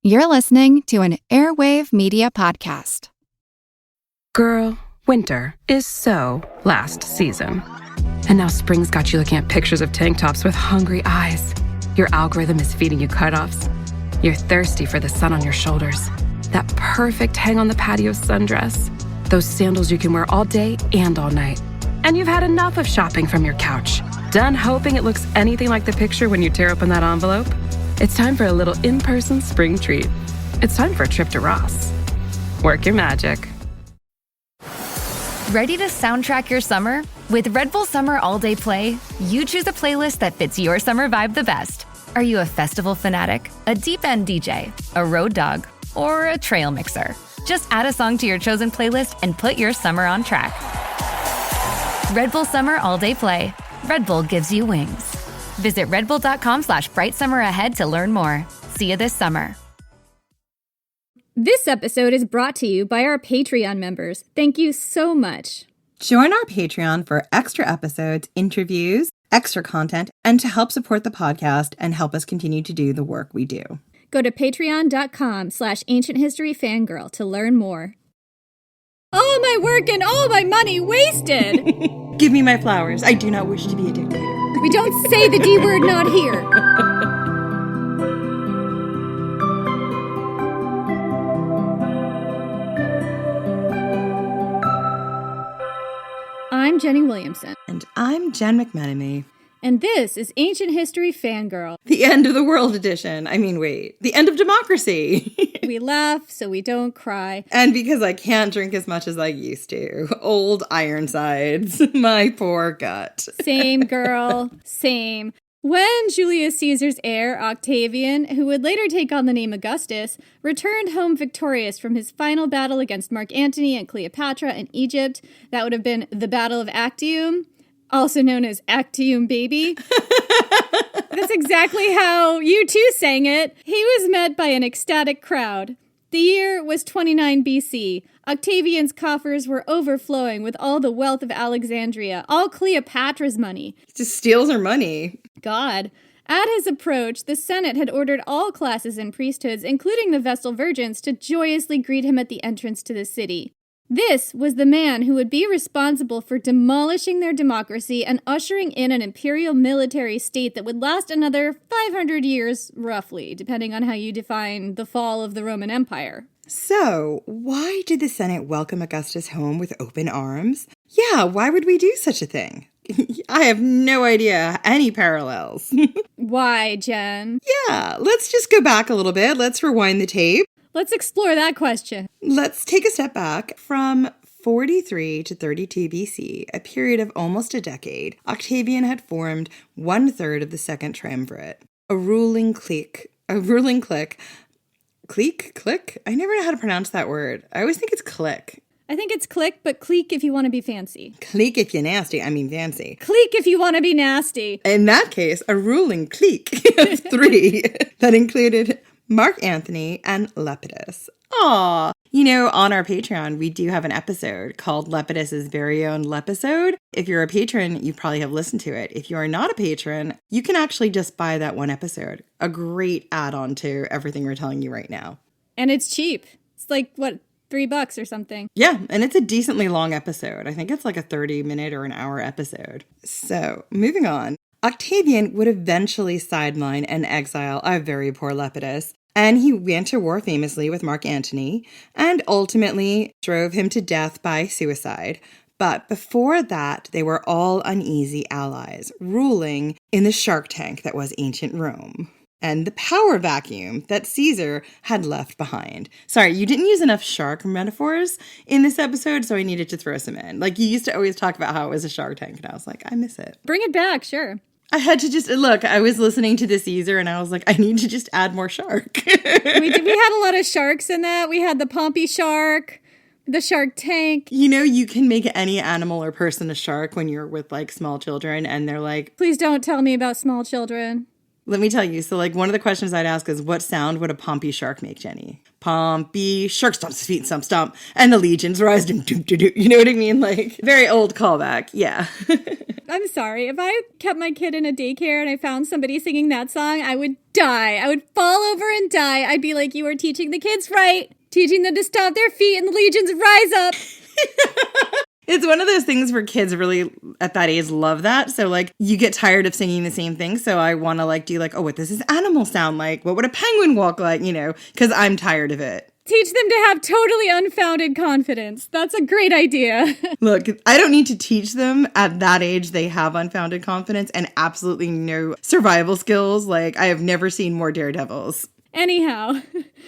You're listening to an Airwave Media Podcast. Girl, winter is so last season. And now spring's got you looking at pictures of tank tops with hungry eyes. Your algorithm is feeding you cutoffs. You're thirsty for the sun on your shoulders. That perfect hang on the patio sundress. Those sandals you can wear all day and all night. And you've had enough of shopping from your couch. Done hoping it looks anything like the picture when you tear open that envelope? It's time for a little in-person spring treat. It's time for a trip to Ross. Work your magic. Ready to soundtrack your summer? With Red Bull Summer All Day Play, you choose a playlist that fits your summer vibe the best. Are you a festival fanatic, a deep end DJ, a road dog, or a trail mixer? Just add a song to your chosen playlist and put your summer on track. Red Bull Summer All Day Play. Red Bull gives you wings. Visit redbull.com/brightsummer ahead to learn more. See you this summer. This episode is brought to you by our Patreon members. Thank you so much. Join our Patreon for extra episodes, interviews, extra content, and to help support the podcast and help us continue to do the work we do. Go to patreon.com/ancienthistoryfangirl to learn more. All my work and all my money wasted! Give me my flowers. I do not wish to be a dictator. We don't say the D word, not here. I'm Jenny Williamson. And I'm Jen McMenemy. And this is Ancient History Fangirl. The end of the world edition. I mean, wait. The end of democracy. We laugh so we don't cry. And because I can't drink as much as I used to. Old Ironsides. My poor gut. Same, girl. Same. When Julius Caesar's heir, Octavian, who would later take on the name Augustus, returned home victorious from his final battle against Marc Antony and Cleopatra in Egypt, that would have been the Battle of Actium, also known as Actium Baby. That's exactly how U2 sang it. He was met by an ecstatic crowd. The year was 29 BC. Octavian's coffers were overflowing with all the wealth of Alexandria, all Cleopatra's money. He just steals her money. God. At his approach, the Senate had ordered all classes and priesthoods, including the Vestal Virgins, to joyously greet him at the entrance to the city. This was the man who would be responsible for demolishing their democracy and ushering in an imperial military state that would last another 500 years, roughly, depending on how you define the fall of the Roman Empire. So, why did the Senate welcome Augustus home with open arms? Yeah, why would we do such a thing? I have no idea any parallels. Why, Jen? Yeah, let's just go back a little bit. Let's rewind the tape. Let's explore that question. Let's take a step back. From 43 to 32 BC, a period of almost a decade, Octavian had formed 1/3 of the Second Triumvirate, a ruling clique. Clique? I never know how to pronounce that word. I always think it's clique. I think it's clique, but clique if you want to be fancy. Clique if you're nasty, I mean fancy. Clique if you want to be nasty. In that case, a ruling clique of 3 that included Marc Antony and Lepidus. Aw. You know, on our Patreon, we do have an episode called Lepidus's Very Own Lepisode. If you're a patron, you probably have listened to it. If you are not a patron, you can actually just buy that one episode. A great add-on to everything we're telling you right now. And it's cheap. It's like, what, $3 or something? Yeah, and it's a decently long episode. I think it's like a 30-minute or an hour episode. So, moving on. Octavian would eventually sideline and exile a very poor Lepidus. And he went to war famously with Marc Antony and ultimately drove him to death by suicide. But before that, they were all uneasy allies, ruling in the shark tank that was ancient Rome and the power vacuum that Caesar had left behind. Sorry, you didn't use enough shark metaphors in this episode, so I needed to throw some in. Like, you used to always talk about how it was a shark tank, and I was like, I miss it. Bring it back, sure. I had to just, look, I was listening to the Caesar and I was like, I need to just add more shark. We had a lot of sharks in that. We had the Pompey shark, the shark tank. You know, you can make any animal or person a shark when you're with like small children and they're like, please don't tell me about small children. Let me tell you. So like one of the questions I'd ask is, what sound would a Pompey shark make, Jenny? Pompey shark stomps his feet, stomp, stomp, and the legions rise. You know what I mean? Like, very old callback. Yeah. I'm sorry. If I kept my kid in a daycare and I found somebody singing that song, I would die. I would fall over and die. I'd be like, you are teaching the kids right. Teaching them to stomp their feet and the legions rise up. It's one of those things where kids really at that age love that. So like you get tired of singing the same thing. So I want to like do like, oh, what does this animal sound like? What would a penguin walk like? You know, because I'm tired of it. Teach them to have totally unfounded confidence. That's a great idea. Look, I don't need to teach them at that age. They have unfounded confidence and absolutely no survival skills. Like I have never seen more daredevils. Anyhow,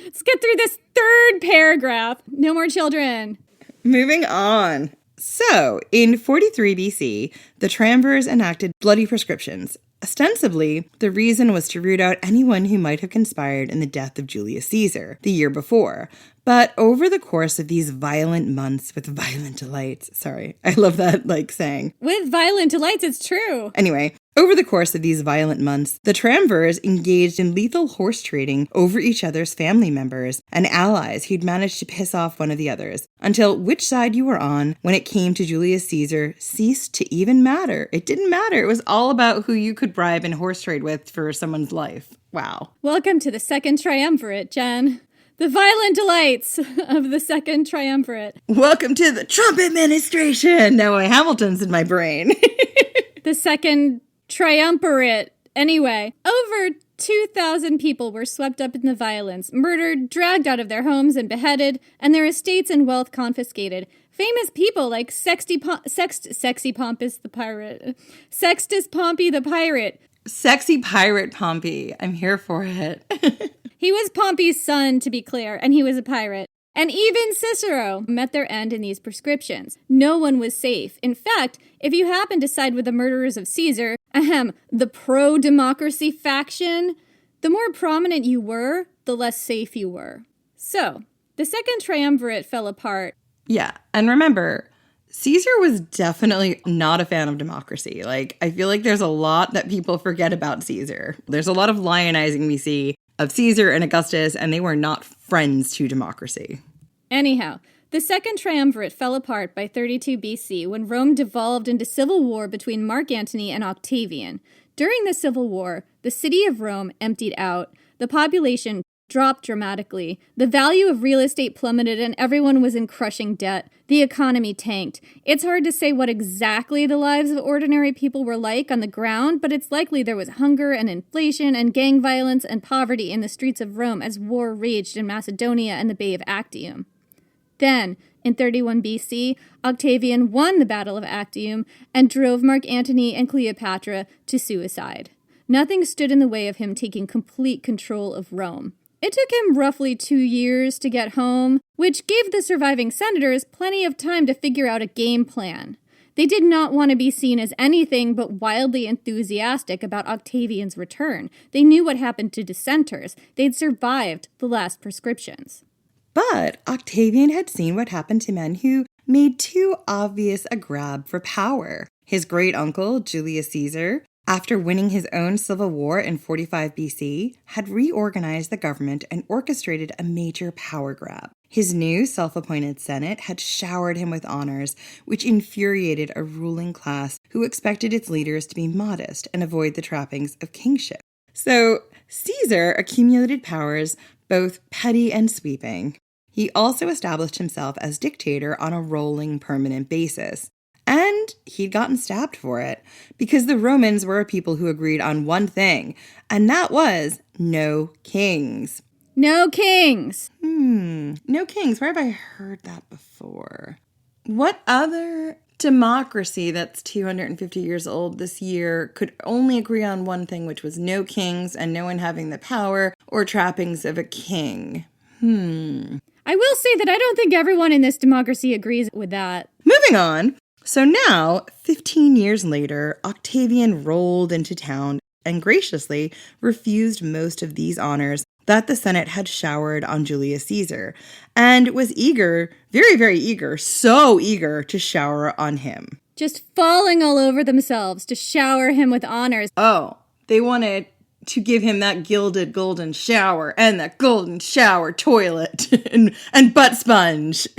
let's get through this third paragraph. No more children. Moving on. So, in 43 BC, the triumvirs enacted bloody proscriptions. Ostensibly, the reason was to root out anyone who might have conspired in the death of Julius Caesar the year before. But over the course of these violent months with violent delights, sorry, I love that, like, saying. With violent delights, it's true. Anyway, over the course of these violent months, the triumvirs engaged in lethal horse trading over each other's family members and allies who'd managed to piss off one of the others, until which side you were on when it came to Julius Caesar ceased to even matter. It didn't matter. It was all about who you could bribe and horse trade with for someone's life. Wow. Welcome to the Second Triumvirate, Jen. The violent delights of the Second Triumvirate. Welcome to the Trump administration. Now my Hamilton's in my brain. The Second Triumvirate. Anyway, over 2,000 people were swept up in the violence, murdered, dragged out of their homes and beheaded, and their estates and wealth confiscated. Famous people like Sextus Pompey the pirate. Sexy pirate Pompey. I'm here for it. He was Pompey's son, to be clear, and he was a pirate. And even Cicero met their end in these proscriptions. No one was safe. In fact, if you happened to side with the murderers of Caesar, the pro-democracy faction, the more prominent you were, the less safe you were. So, the Second Triumvirate fell apart. Yeah, and remember, Caesar was definitely not a fan of democracy. Like, I feel like there's a lot that people forget about Caesar. There's a lot of lionizing we see of Caesar and Augustus, and they were not friends to democracy. Anyhow, the Second Triumvirate fell apart by 32 BC when Rome devolved into civil war between Marc Antony and Octavian. During the civil war, the city of Rome emptied out, the population dropped dramatically, the value of real estate plummeted, and everyone was in crushing debt. The economy tanked. It's hard to say what exactly the lives of ordinary people were like on the ground, but it's likely there was hunger and inflation and gang violence and poverty in the streets of Rome as war raged in Macedonia and the Bay of Actium. Then, in 31 BC, Octavian won the Battle of Actium and drove Marc Antony and Cleopatra to suicide. Nothing stood in the way of him taking complete control of Rome. It took him roughly 2 years to get home, which gave the surviving senators plenty of time to figure out a game plan. They did not want to be seen as anything but wildly enthusiastic about Octavian's return. They knew what happened to dissenters. They'd survived the last proscriptions. But Octavian had seen what happened to men who made too obvious a grab for power. His great-uncle, Julius Caesar, after winning his own civil war in 45 BC, had reorganized the government and orchestrated a major power grab. His new self-appointed Senate had showered him with honors, which infuriated a ruling class who expected its leaders to be modest and avoid the trappings of kingship. So Caesar accumulated powers both petty and sweeping. He also established himself as dictator on a rolling permanent basis. And he'd gotten stabbed for it, because the Romans were a people who agreed on one thing, and that was no kings. No kings! No kings. Where have I heard that before? What other democracy that's 250 years old this year could only agree on one thing, which was no kings and no one having the power or trappings of a king? I will say that I don't think everyone in this democracy agrees with that. Moving on. So now, 15 years later, Octavian rolled into town and graciously refused most of these honors that the Senate had showered on Julius Caesar, and was eager, very, very eager, so eager to shower on him. Just falling all over themselves to shower him with honors. Oh, they wanted to give him that gilded golden shower and that golden shower toilet and butt sponge.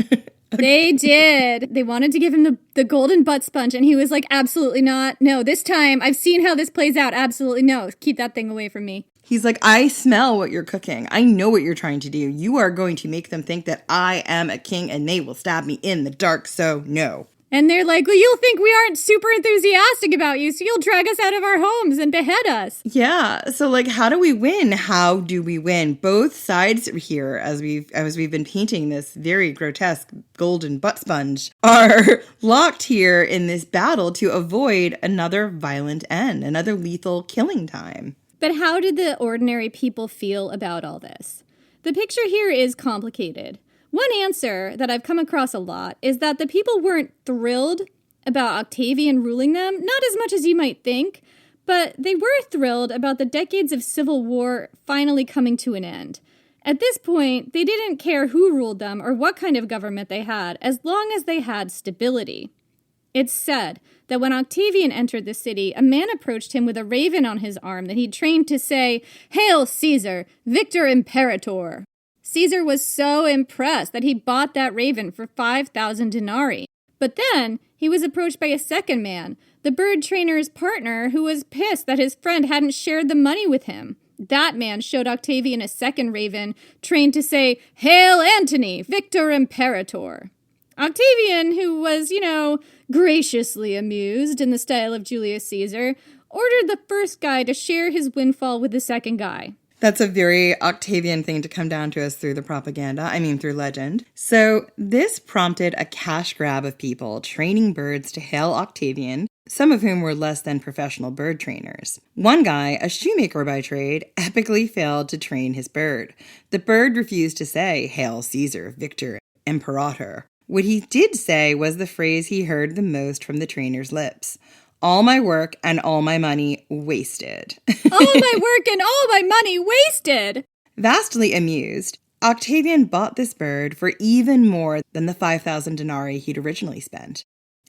They did. They wanted to give him the golden butt sponge, and he was like, absolutely not. No, this time, I've seen how this plays out. Absolutely no. Keep that thing away from me. He's like, I smell what you're cooking. I know what you're trying to do. You are going to make them think that I am a king and they will stab me in the dark, so no. And they're like, well, you'll think we aren't super enthusiastic about you, so you'll drag us out of our homes and behead us. Yeah, so like, how do we win? How do we win? Both sides here, as we've been painting this very grotesque golden butt sponge, are locked here in this battle to avoid another violent end, another lethal killing time. But how did the ordinary people feel about all this? The picture here is complicated. One answer that I've come across a lot is that the people weren't thrilled about Octavian ruling them, not as much as you might think, but they were thrilled about the decades of civil war finally coming to an end. At this point, they didn't care who ruled them or what kind of government they had, as long as they had stability. It's said that when Octavian entered the city, a man approached him with a raven on his arm that he'd trained to say, "Hail Caesar, Victor Imperator." Caesar was so impressed that he bought that raven for 5,000 denarii. But then he was approached by a second man, the bird trainer's partner, who was pissed that his friend hadn't shared the money with him. That man showed Octavian a second raven, trained to say, "Hail Antony, Victor Imperator." Octavian, who was, graciously amused in the style of Julius Caesar, ordered the first guy to share his windfall with the second guy. That's a very Octavian thing to come down to us through the propaganda, through legend. So this prompted a cash grab of people training birds to hail Octavian, some of whom were less than professional bird trainers. One guy, a shoemaker by trade, epically failed to train his bird. The bird refused to say, "Hail Caesar, Victor Imperator." What he did say was the phrase he heard the most from the trainer's lips. "All my work and all my money wasted." All my work and all my money wasted! Vastly amused, Octavian bought this bird for even more than the 5,000 denarii he'd originally spent.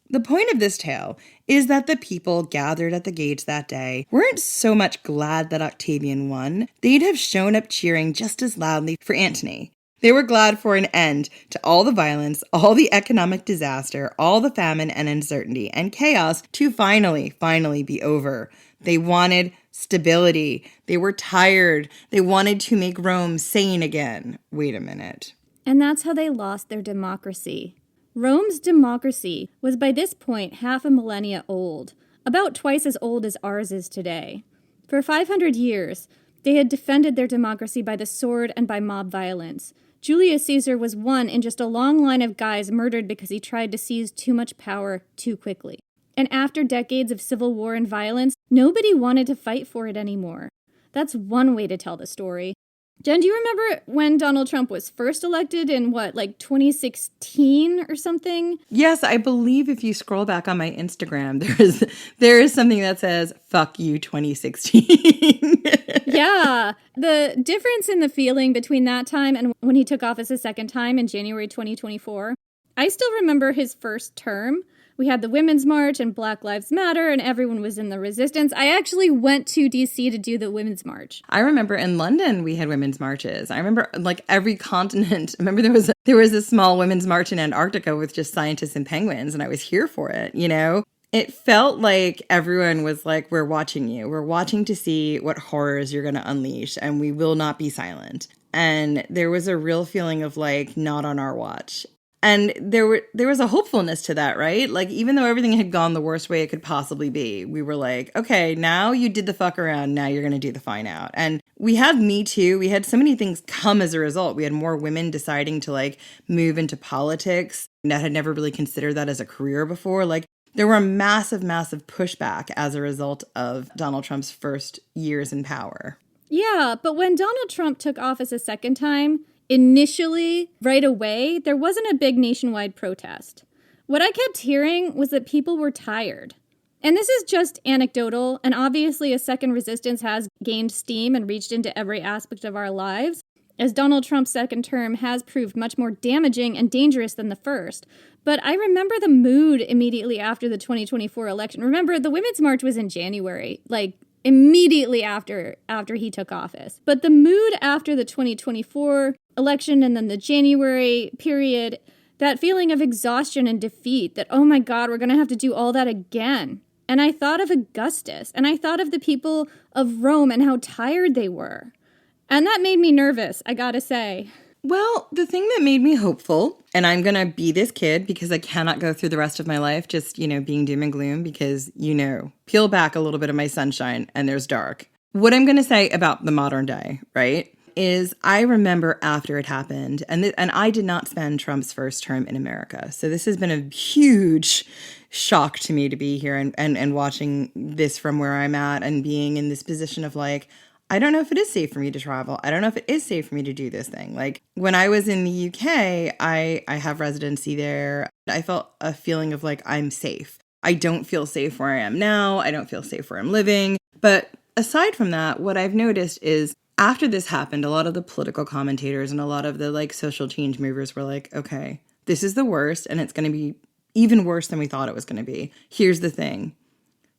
The point of this tale is that the people gathered at the gates that day weren't so much glad that Octavian won, they'd have shown up cheering just as loudly for Antony. They were glad for an end to all the violence, all the economic disaster, all the famine and uncertainty and chaos to finally be over. They wanted stability. They were tired. They wanted to make Rome sane again. Wait a minute. And that's how they lost their democracy. Rome's democracy was by this point half a millennia old, about twice as old as ours is today. For 500 years, they had defended their democracy by the sword and by mob violence. Julius Caesar was one in just a long line of guys murdered because he tried to seize too much power too quickly. And after decades of civil war and violence, nobody wanted to fight for it anymore. That's one way to tell the story. Jen, do you remember when Donald Trump was first elected in 2016 or something? Yes, I believe if you scroll back on my Instagram, there is something that says, "Fuck you 2016. Yeah. The difference in the feeling between that time and when he took office a second time in January 2024, I still remember his first term. We had the Women's March and Black Lives Matter, and everyone was in the resistance. I actually went to D.C. to do the Women's March. I remember in London we had women's marches. I remember every continent. I remember there was a small women's march in Antarctica with just scientists and penguins, and I was here for it, It felt like everyone was like, "We're watching you. We're watching to see what horrors you're going to unleash, and we will not be silent." And there was a real feeling of not on our watch. And there was a hopefulness to that, right? Even though everything had gone the worst way it could possibly be, we were like, okay, now you did the fuck around, now you're going to do the fine out. And we had Me Too. We had so many things come as a result. We had more women deciding to move into politics that had never really considered that as a career before. There were massive pushback as a result of Donald Trump's first years in power. Yeah, but when Donald Trump took office a second time, initially, right away, there wasn't a big nationwide protest. What I kept hearing was that people were tired. And this is just anecdotal, and obviously a second resistance has gained steam and reached into every aspect of our lives, as Donald Trump's second term has proved much more damaging and dangerous than the first. But I remember the mood immediately after the 2024 election. Remember, the Women's March was in January, immediately after he took office. But the mood after the 2024 election and then the January period, That feeling of exhaustion and defeat, that, oh my God, we're going to have to do all that again. And I thought of Augustus, and I thought of the people of Rome and how tired they were. And that made me nervous, I gotta say. Well, the thing that made me hopeful, and I'm going to be this kid because I cannot go through the rest of my life just, being doom and gloom because, peel back a little bit of my sunshine and there's dark. What I'm going to say about the modern day, right, is I remember after it happened, and I did not spend Trump's first term in America. So this has been a huge shock to me to be here and watching this from where I'm at and being in this position of like, I don't know if it is safe for me to travel. I don't know if it is safe for me to do this thing. Like when I was in the UK, I have residency there. I felt a feeling of like, I'm safe. I don't feel safe where I am now. I don't feel safe where I'm living. But aside from that, what I've noticed is after this happened, a lot of the political commentators and a lot of the like social change movers were like, okay, this is the worst and it's going to be even worse than we thought it was going to be. Here's the thing.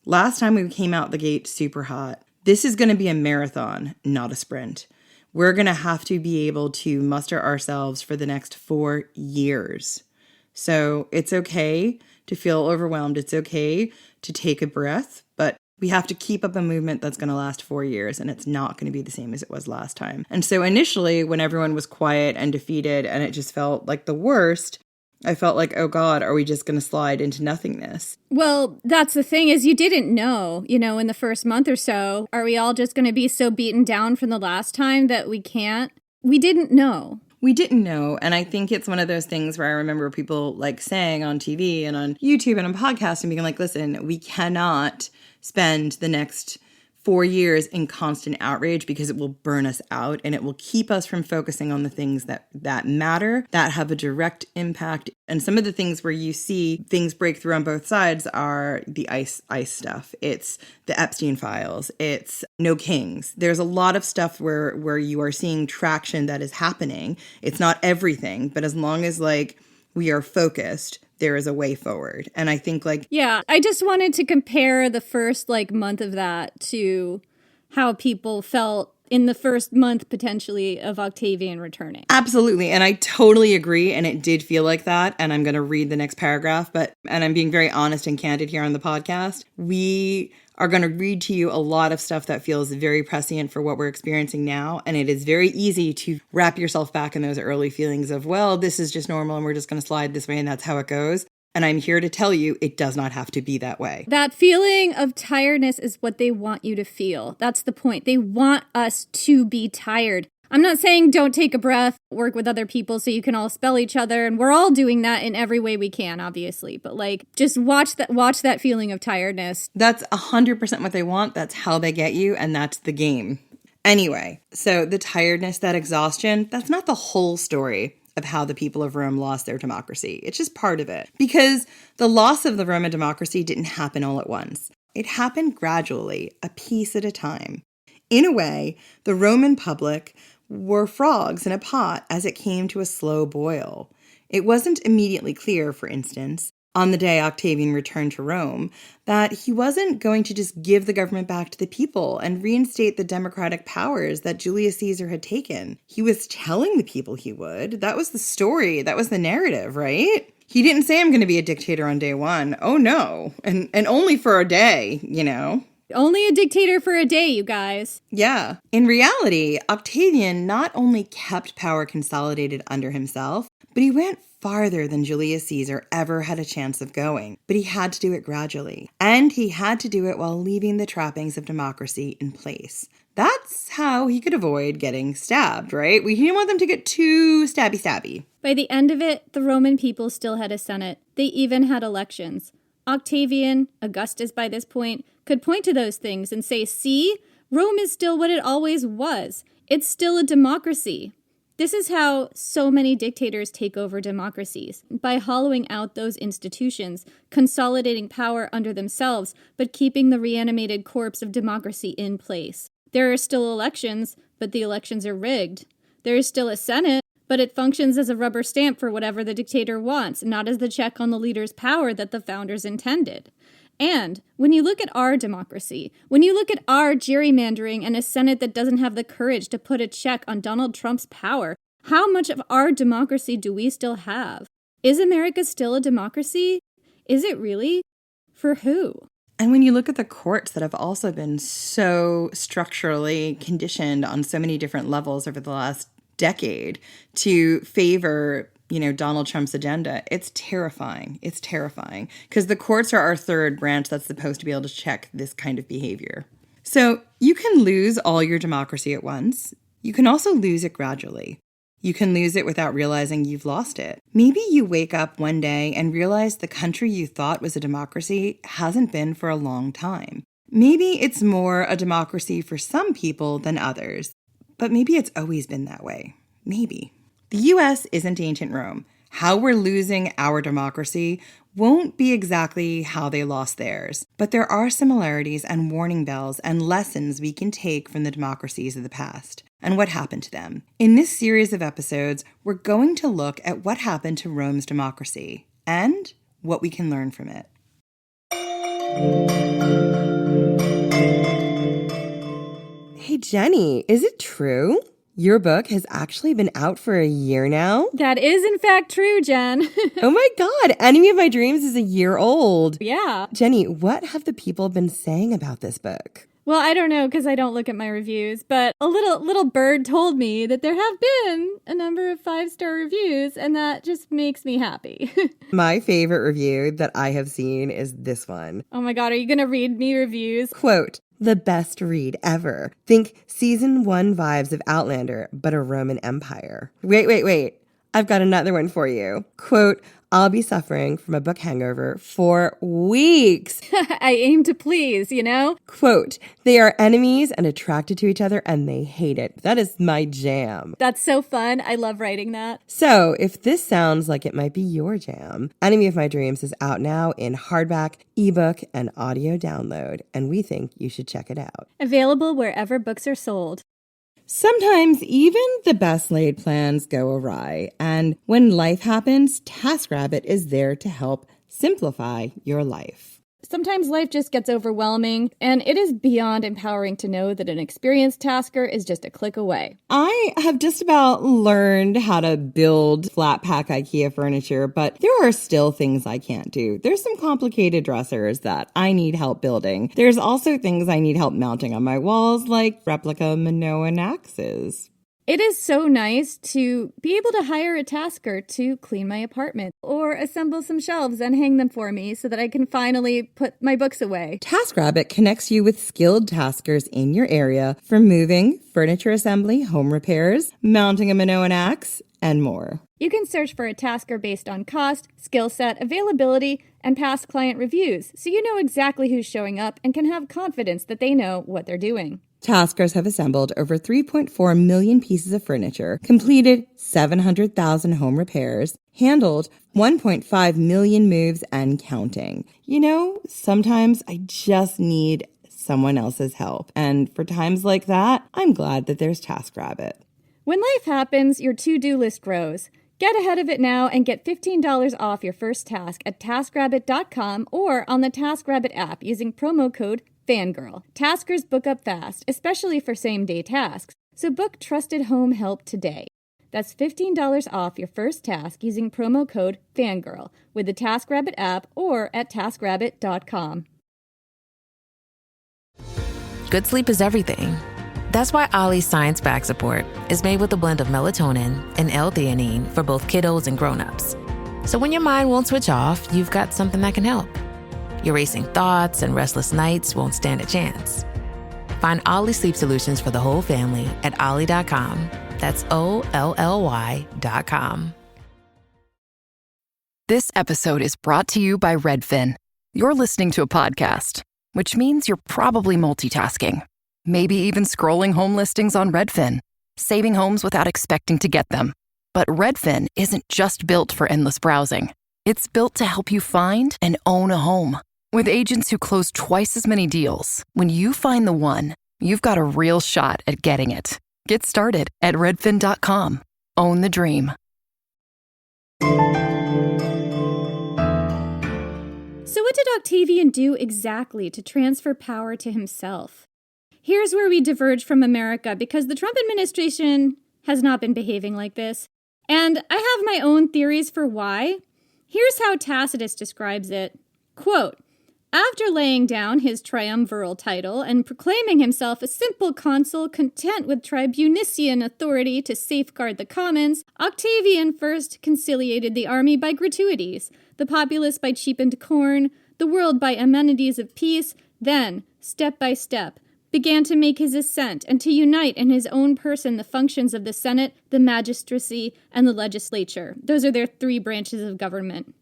Last time we came out the gate super hot. This is going to be a marathon, not a sprint. We're going to have to be able to muster ourselves for the next 4 years. So it's okay to feel overwhelmed. It's okay to take a breath, but we have to keep up a movement that's going to last 4 years, and it's not going to be the same as it was last time. And so initially, when everyone was quiet and defeated and it just felt like the worst, I felt like, oh God, are we just going to slide into nothingness? Well, that's the thing is you didn't know, in the first month or so. Are we all just going to be so beaten down from the last time that we can't? We didn't know. We didn't know. And I think it's one of those things where I remember people like saying on TV and on YouTube and on podcasts and being like, listen, we cannot spend the next 4 years in constant outrage because it will burn us out and it will keep us from focusing on the things that matter, that have a direct impact. And some of the things where you see things break through on both sides are the ICE stuff. It's the Epstein files. It's No Kings. There's a lot of stuff where you are seeing traction that is happening. It's not everything, but as long as like we are focused, there is a way forward. And I think like... Yeah, I just wanted to compare the first like month of that to how people felt in the first month potentially of Octavian returning. Absolutely. And I totally agree. And it did feel like that. And I'm going to read the next paragraph, and I'm being very honest and candid here on the podcast. We are going to read to you a lot of stuff that feels very prescient for what we're experiencing now. And it is very easy to wrap yourself back in those early feelings of, well, this is just normal and we're just going to slide this way and that's how it goes. And I'm here to tell you it does not have to be that way. That feeling of tiredness is what they want you to feel. That's the point. They want us to be tired. I'm not saying don't take a breath, work with other people so you can all spell each other. And we're all doing that in every way we can, obviously. But like, just watch that feeling of tiredness. That's 100% what they want. That's how they get you. And that's the game. Anyway, so the tiredness, that exhaustion, that's not the whole story of how the people of Rome lost their democracy. It's just part of it. Because the loss of the Roman democracy didn't happen all at once. It happened gradually, a piece at a time. In a way, the Roman public were frogs in a pot as it came to a slow boil. It wasn't immediately clear, for instance, on the day Octavian returned to Rome, that he wasn't going to just give the government back to the people and reinstate the democratic powers that Julius Caesar had taken. He was telling the people he would. That was the story. That was the narrative, right? He didn't say, I'm going to be a dictator on day one. Oh, no. And only for a day, Only a dictator for a day, you guys. Yeah. In reality, Octavian not only kept power consolidated under himself, but he went farther than Julius Caesar ever had a chance of going. But he had to do it gradually. And he had to do it while leaving the trappings of democracy in place. That's how he could avoid getting stabbed, right? We didn't want them to get too stabby. By the end of it, the Roman people still had a senate. They even had elections. Octavian, Augustus by this point, could point to those things and say, see, Rome is still what it always was. It's still a democracy. This is how so many dictators take over democracies, by hollowing out those institutions, consolidating power under themselves, but keeping the reanimated corpse of democracy in place. There are still elections, but the elections are rigged. There is still a Senate, but it functions as a rubber stamp for whatever the dictator wants, not as the check on the leader's power that the founders intended. And when you look at our democracy, when you look at our gerrymandering and a Senate that doesn't have the courage to put a check on Donald Trump's power, how much of our democracy do we still have? Is America still a democracy? Is it really? For who? And when you look at the courts that have also been so structurally conditioned on so many different levels over the last decade to favor, Donald Trump's agenda, it's terrifying. It's terrifying because the courts are our third branch that's supposed to be able to check this kind of behavior. So you can lose all your democracy at once. You can also lose it gradually. You can lose it without realizing you've lost it. Maybe you wake up one day and realize the country you thought was a democracy hasn't been for a long time. Maybe it's more a democracy for some people than others, but maybe it's always been that way. Maybe. The US isn't ancient Rome. How we're losing our democracy won't be exactly how they lost theirs, but there are similarities and warning bells and lessons we can take from the democracies of the past and what happened to them. In this series of episodes, we're going to look at what happened to Rome's democracy and what we can learn from it. Hey, Jenny, is it true? Your book has actually been out for a year now? That is, in fact, true, Jen. Oh my God, Enemy of My Dreams is a year old. Yeah. Jenny, what have the people been saying about this book? Well, I don't know because I don't look at my reviews, but a little bird told me that there have been a number of 5-star reviews, and that just makes me happy. My favorite review that I have seen is this one. Oh my God, are you going to read me reviews? Quote, the best read ever. Think season 1 vibes of Outlander, but a Roman Empire. Wait. I've got another one for you. Quote, I'll be suffering from a book hangover for weeks. I aim to please, Quote, they are enemies and attracted to each other and they hate it. That is my jam. That's so fun. I love writing that. So if this sounds like it might be your jam, Enemy of My Dreams is out now in hardback, ebook, and audio download, and we think you should check it out. Available wherever books are sold. Sometimes even the best laid plans go awry, and when life happens, TaskRabbit is there to help simplify your life. Sometimes life just gets overwhelming, and it is beyond empowering to know that an experienced tasker is just a click away. I have just about learned how to build flat pack IKEA furniture, but there are still things I can't do. There's some complicated dressers that I need help building. There's also things I need help mounting on my walls, like replica Minoan axes. It is so nice to be able to hire a tasker to clean my apartment or assemble some shelves and hang them for me so that I can finally put my books away. TaskRabbit connects you with skilled taskers in your area for moving, furniture assembly, home repairs, mounting a Minoan axe, and more. You can search for a tasker based on cost, skill set, availability, and past client reviews so you know exactly who's showing up and can have confidence that they know what they're doing. Taskers have assembled over 3.4 million pieces of furniture, completed 700,000 home repairs, handled 1.5 million moves and counting. Sometimes I just need someone else's help. And for times like that, I'm glad that there's TaskRabbit. When life happens, your to-do list grows. Get ahead of it now and get $15 off your first task at TaskRabbit.com or on the TaskRabbit app using promo code Fangirl. Taskers book up fast, especially for same-day tasks, so book trusted home help today. That's $15 off your first task using promo code Fangirl with the TaskRabbit app or at TaskRabbit.com. Good sleep is everything. That's why Ollie's Science Bag Support is made with a blend of melatonin and L-theanine for both kiddos and grown-ups. So when your mind won't switch off, you've got something that can help. Your racing thoughts and restless nights won't stand a chance. Find Ollie Sleep Solutions for the whole family at ollie.com. That's OLLY.com. This episode is brought to you by Redfin. You're listening to a podcast, which means you're probably multitasking. Maybe even scrolling home listings on Redfin, saving homes without expecting to get them. But Redfin isn't just built for endless browsing. It's built to help you find and own a home. With agents who close twice as many deals, when you find the one, you've got a real shot at getting it. Get started at redfin.com. Own the dream. So what did Octavian do exactly to transfer power to himself? Here's where we diverge from America because the Trump administration has not been behaving like this. And I have my own theories for why, Here's how Tacitus describes it. Quote, after laying down his triumviral title and proclaiming himself a simple consul content with tribunician authority to safeguard the commons, Octavian first conciliated the army by gratuities, the populace by cheapened corn, the world by amenities of peace, then, step by step, began to make his ascent and to unite in his own person the functions of the Senate, the magistracy, and the legislature. Those are their 3 branches of government.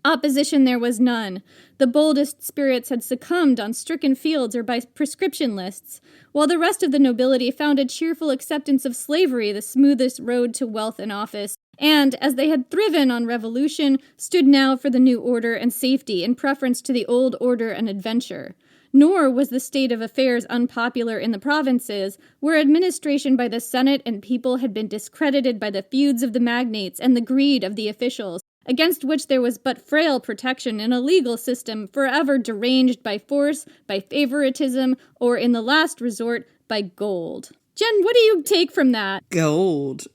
Opposition there was none. The boldest spirits had succumbed on stricken fields or by prescription lists, while the rest of the nobility found a cheerful acceptance of slavery the smoothest road to wealth and office, and, as they had thriven on revolution, stood now for the new order and safety in preference to the old order and adventure. Nor was the state of affairs unpopular in the provinces, where administration by the Senate and people had been discredited by the feuds of the magnates and the greed of the officials, against which there was but frail protection in a legal system forever deranged by force, by favoritism, or in the last resort, by gold. Jen, what do you take from that? Gold.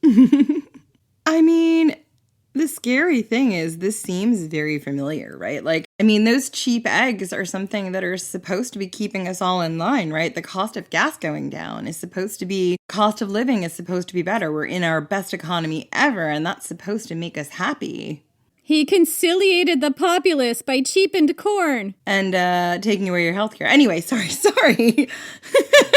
I mean, the scary thing is this seems very familiar, right? Those cheap eggs are something that are supposed to be keeping us all in line, right? The cost of gas going down is supposed to be, cost of living is supposed to be better. We're in our best economy ever, and that's supposed to make us happy. He conciliated the populace by cheapened corn. And taking away your healthcare. Anyway, sorry.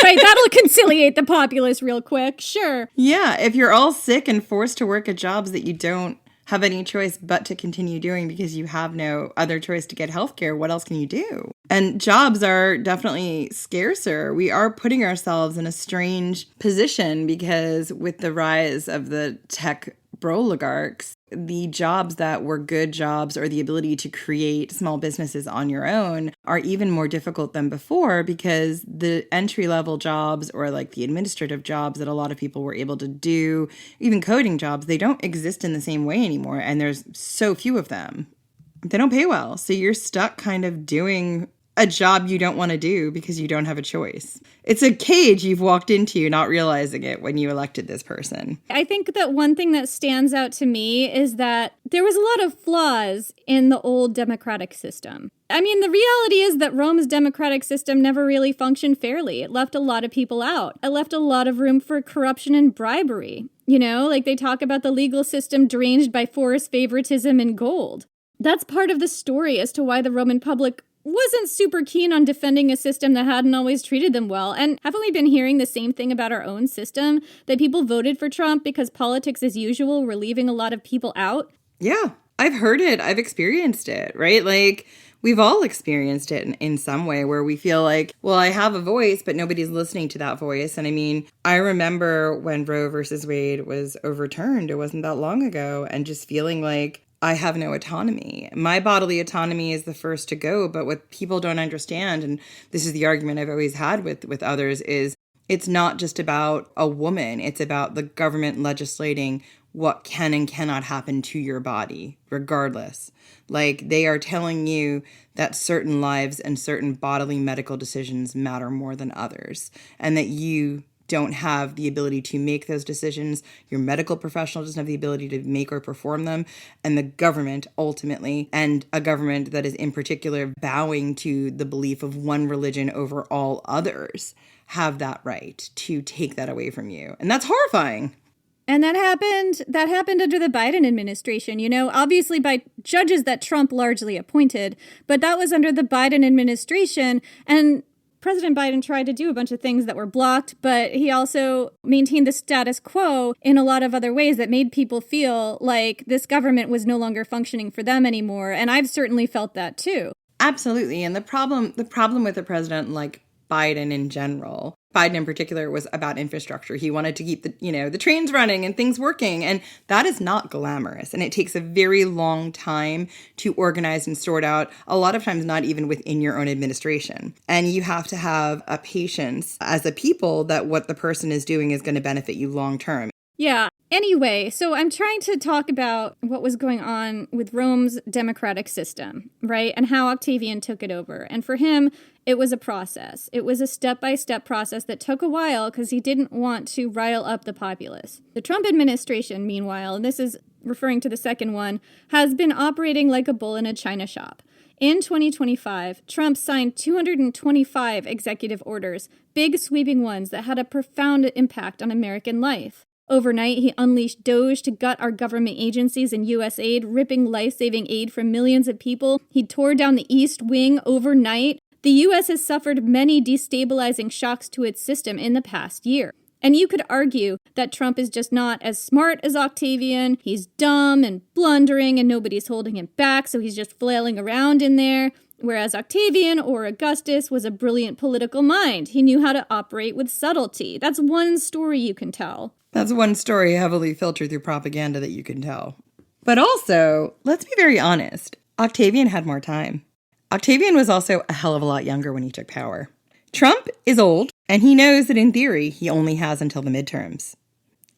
Right, that'll conciliate the populace real quick, sure. Yeah, if you're all sick and forced to work at jobs that you don't have any choice but to continue doing because you have no other choice to get healthcare, what else can you do? And jobs are definitely scarcer. We are putting ourselves in a strange position because with the rise of the tech oligarchs, the jobs that were good jobs or the ability to create small businesses on your own are even more difficult than before because the entry-level jobs or like the administrative jobs that a lot of people were able to do, even coding jobs, they don't exist in the same way anymore. And there's so few of them. They don't pay well. So you're stuck kind of doing a job you don't want to do because you don't have a choice. It's a cage you've walked into, not realizing it when you elected this person. I think that one thing that stands out to me is that there was a lot of flaws in the old democratic system. I mean, the reality is that Rome's democratic system never really functioned fairly. It left a lot of people out. It left a lot of room for corruption and bribery. You know, like they talk about the legal system deranged by force, favoritism, and gold. That's part of the story as to why the Roman public wasn't super keen on defending a system that hadn't always treated them well. And haven't we been hearing the same thing about our own system? That people voted for Trump because politics as usual were leaving a lot of people out? Yeah, I've heard it. I've experienced it, right? Like, we've all experienced it in some way where we feel like, well, I have a voice, but nobody's listening to that voice. And I mean, I remember when Roe versus Wade was overturned, it wasn't that long ago, and just feeling like, I have no autonomy. My bodily autonomy is the first to go, but what people don't understand, and this is the argument I've always had with others, is it's not just about a woman. It's about the government legislating what can and cannot happen to your body, regardless. Like, they are telling you that certain lives and certain bodily medical decisions matter more than others, and that you don't have the ability to make those decisions. Your medical professional doesn't have the ability to make or perform them. And the government ultimately, and a government that is in particular bowing to the belief of one religion over all others, have that right to take that away from you. And that's horrifying. And that happened under the Biden administration, you know, obviously by judges that Trump largely appointed, but that was under the Biden administration. And President Biden tried to do a bunch of things that were blocked, but he also maintained the status quo in a lot of other ways that made people feel like this government was no longer functioning for them anymore. And I've certainly felt that too. Absolutely. And the problem with a president like Biden in general, Biden in particular, was about infrastructure. He wanted to keep the trains running and things working. And that is not glamorous. And it takes a very long time to organize and sort out, a lot of times not even within your own administration. And you have to have a patience as a people that what the person is doing is going to benefit you long term. Yeah. Anyway, so I'm trying to talk about what was going on with Rome's democratic system, right? And how Octavian took it over. And for him, it was a process. It was a step-by-step process that took a while because he didn't want to rile up the populace. The Trump administration, meanwhile, and this is referring to the second one, has been operating like a bull in a china shop. In 2025, Trump signed 225 executive orders, big sweeping ones that had a profound impact on American life. Overnight, he unleashed Doge to gut our government agencies and U.S. aid, ripping life-saving aid from millions of people. He tore down the East Wing overnight. The U.S. has suffered many destabilizing shocks to its system in the past year. And you could argue that Trump is just not as smart as Octavian. He's dumb and blundering and nobody's holding him back, so he's just flailing around in there. Whereas Octavian or Augustus was a brilliant political mind. He knew how to operate with subtlety. That's one story you can tell. That's one story heavily filtered through propaganda that you can tell. But also, let's be very honest, Octavian had more time. Octavian was also a hell of a lot younger when he took power. Trump is old, and he knows that in theory, he only has until the midterms.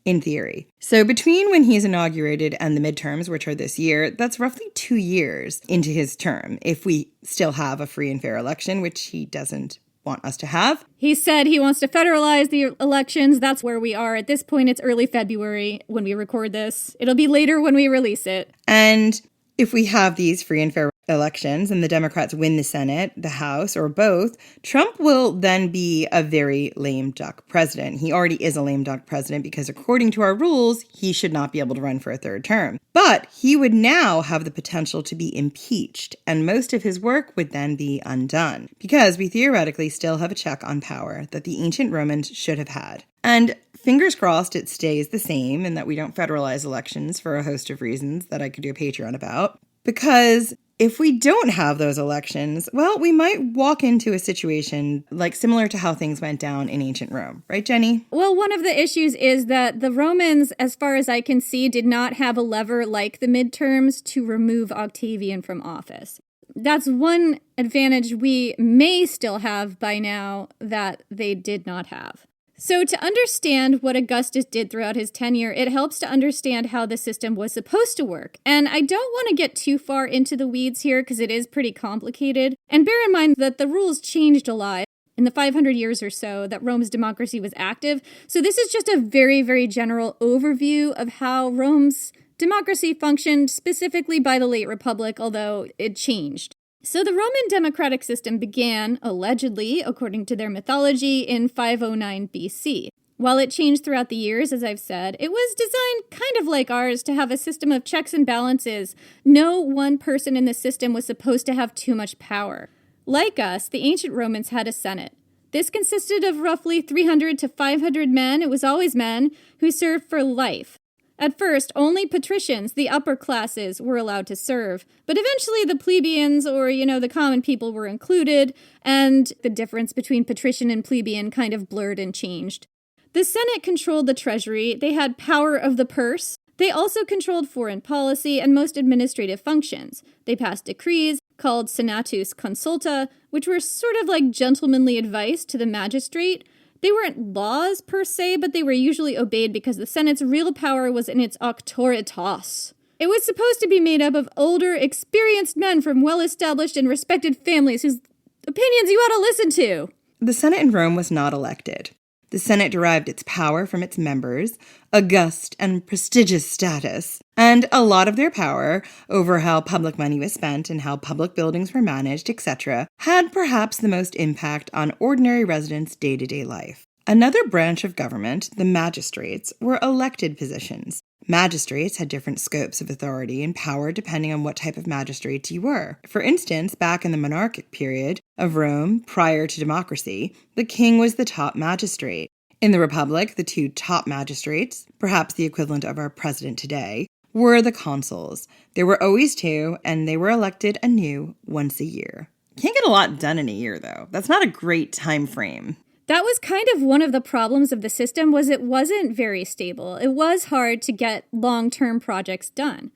In theory. So between when he's inaugurated and the midterms, which are this year, that's roughly 2 years into his term, if we still have a free and fair election, which he doesn't want us to have. He said he wants to federalize the elections. That's where we are. At this point, it's early February when we record this. It'll be later when we release it. And if we have these free and fair elections and the Democrats win the Senate, the House, or both, Trump will then be a very lame duck president. He already is a lame duck president because according to our rules, he should not be able to run for a third term. But he would now have the potential to be impeached, and most of his work would then be undone, because we theoretically still have a check on power that the ancient Romans should have had. And fingers crossed it stays the same and that we don't federalize elections for a host of reasons that I could do a Patreon about. Because if we don't have those elections, well, we might walk into a situation like similar to how things went down in ancient Rome. Right, Jenny? Well, one of the issues is that the Romans, as far as I can see, did not have a lever like the midterms to remove Octavian from office. That's one advantage we may still have by now that they did not have. So to understand what Augustus did throughout his tenure, it helps to understand how the system was supposed to work. And I don't want to get too far into the weeds here because it is pretty complicated. And bear in mind that the rules changed a lot in the 500 years or so that Rome's democracy was active. So this is just a very, very general overview of how Rome's democracy functioned, specifically by the late Republic, although it changed. So the Roman democratic system began, allegedly, according to their mythology, in 509 BC. While it changed throughout the years, as I've said, it was designed kind of like ours to have a system of checks and balances. No one person in the system was supposed to have too much power. Like us, the ancient Romans had a Senate. This consisted of roughly 300 to 500 men, it was always men, who served for life. At first, only patricians, the upper classes, were allowed to serve, but eventually the plebeians, or, the common people, were included, and the difference between patrician and plebeian kind of blurred and changed. The Senate controlled the treasury, they had power of the purse, they also controlled foreign policy and most administrative functions. They passed decrees, called senatus consulta, which were sort of like gentlemanly advice to the magistrate. They weren't laws per se, but they were usually obeyed because the Senate's real power was in its auctoritas. It was supposed to be made up of older, experienced men from well-established and respected families whose opinions you ought to listen to. The Senate in Rome was not elected. The Senate derived its power from its members' august and prestigious status, and a lot of their power over how public money was spent and how public buildings were managed, etc., had perhaps the most impact on ordinary residents' day-to-day life. Another branch of government, the magistrates, were elected positions. Magistrates had different scopes of authority and power depending on what type of magistrates you were. For instance, back in the monarchic period of Rome, prior to democracy, the king was the top magistrate. In the Republic, the two top magistrates, perhaps the equivalent of our president today, were the consuls. There were always two, and they were elected anew once a year. Can't get a lot done in a year, though. That's not a great time frame. That was kind of one of the problems of the system was it wasn't very stable. It was hard to get long-term projects done.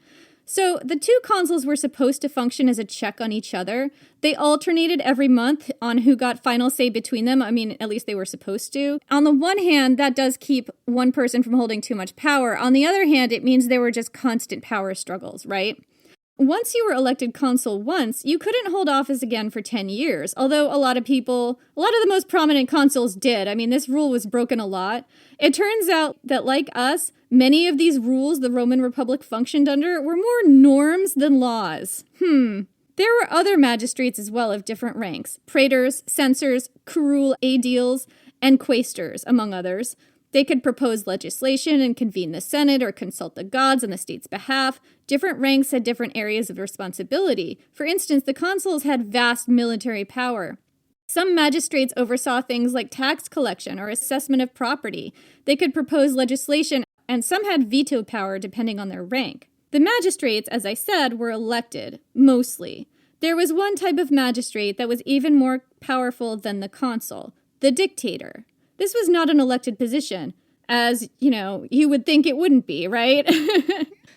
So the two consuls were supposed to function as a check on each other. They alternated every month on who got final say between them. I mean, at least they were supposed to. On the one hand, that does keep one person from holding too much power. On the other hand, it means there were just constant power struggles, right? Once you were elected consul once, you couldn't hold office again for 10 years, although a lot of the most prominent consuls did. I mean, this rule was broken a lot. It turns out that, like us, many of these rules the Roman Republic functioned under were more norms than laws. There were other magistrates as well of different ranks: praetors, censors, curule aediles, and quaestors, among others. They could propose legislation and convene the Senate or consult the gods on the state's behalf. Different ranks had different areas of responsibility. For instance, the consuls had vast military power. Some magistrates oversaw things like tax collection or assessment of property. They could propose legislation, and some had veto power depending on their rank. The magistrates, as I said, were elected, mostly. There was one type of magistrate that was even more powerful than the consul, the dictator. This was not an elected position, as, you would think it wouldn't be, right?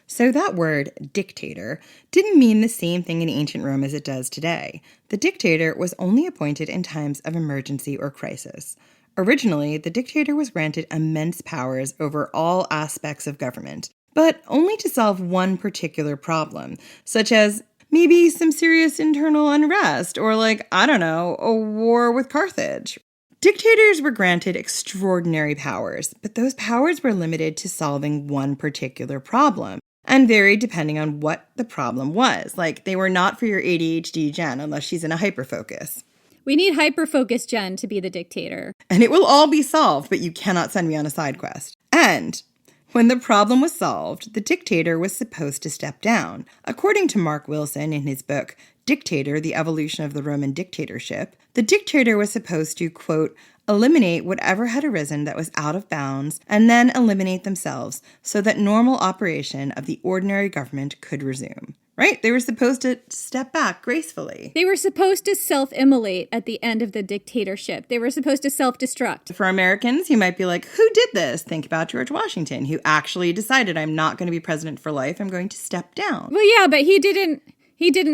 So that word, dictator, didn't mean the same thing in ancient Rome as it does today. The dictator was only appointed in times of emergency or crisis. Originally, the dictator was granted immense powers over all aspects of government, but only to solve one particular problem, such as maybe some serious internal unrest or, a war with Carthage. Dictators were granted extraordinary powers, but those powers were limited to solving one particular problem and varied depending on what the problem was. They were not for your ADHD Jen unless she's in a hyperfocus. We need hyperfocus Jen to be the dictator. And it will all be solved, but you cannot send me on a side quest. And when the problem was solved, the dictator was supposed to step down. According to Mark Wilson in his book, Dictator, The Evolution of the Roman Dictatorship, the dictator was supposed to, quote, eliminate whatever had arisen that was out of bounds and then eliminate themselves so that normal operation of the ordinary government could resume. Right? They were supposed to step back gracefully. They were supposed to self-immolate at the end of the dictatorship. They were supposed to self-destruct. For Americans, you might be like, who did this? Think about George Washington, who actually decided, I'm not going to be president for life. I'm going to step down. Well, yeah, but he didn't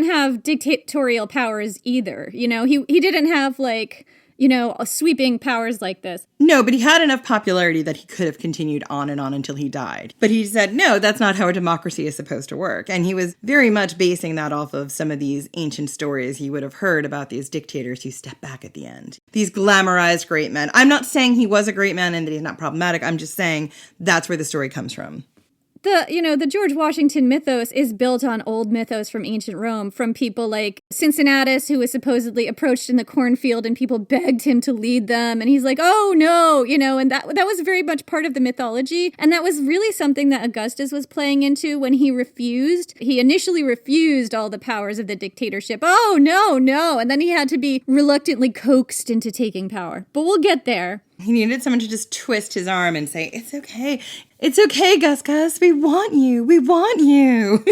have dictatorial powers either. He didn't have sweeping powers like this. No, but he had enough popularity that he could have continued on and on until he died. But he said, no, that's not how a democracy is supposed to work. And he was very much basing that off of some of these ancient stories he would have heard about these dictators who step back at the end. These glamorized great men. I'm not saying he was a great man and that he's not problematic. I'm just saying that's where the story comes from. The George Washington mythos is built on old mythos from ancient Rome, from people like Cincinnatus, who was supposedly approached in the cornfield and people begged him to lead them. And he's like, oh, no, and that was very much part of the mythology. And that was really something that Augustus was playing into when he refused. He initially refused all the powers of the dictatorship. Oh, no. And then he had to be reluctantly coaxed into taking power. But we'll get there. He needed someone to just twist his arm and say, it's okay. It's okay, Gus. We want you. We want you.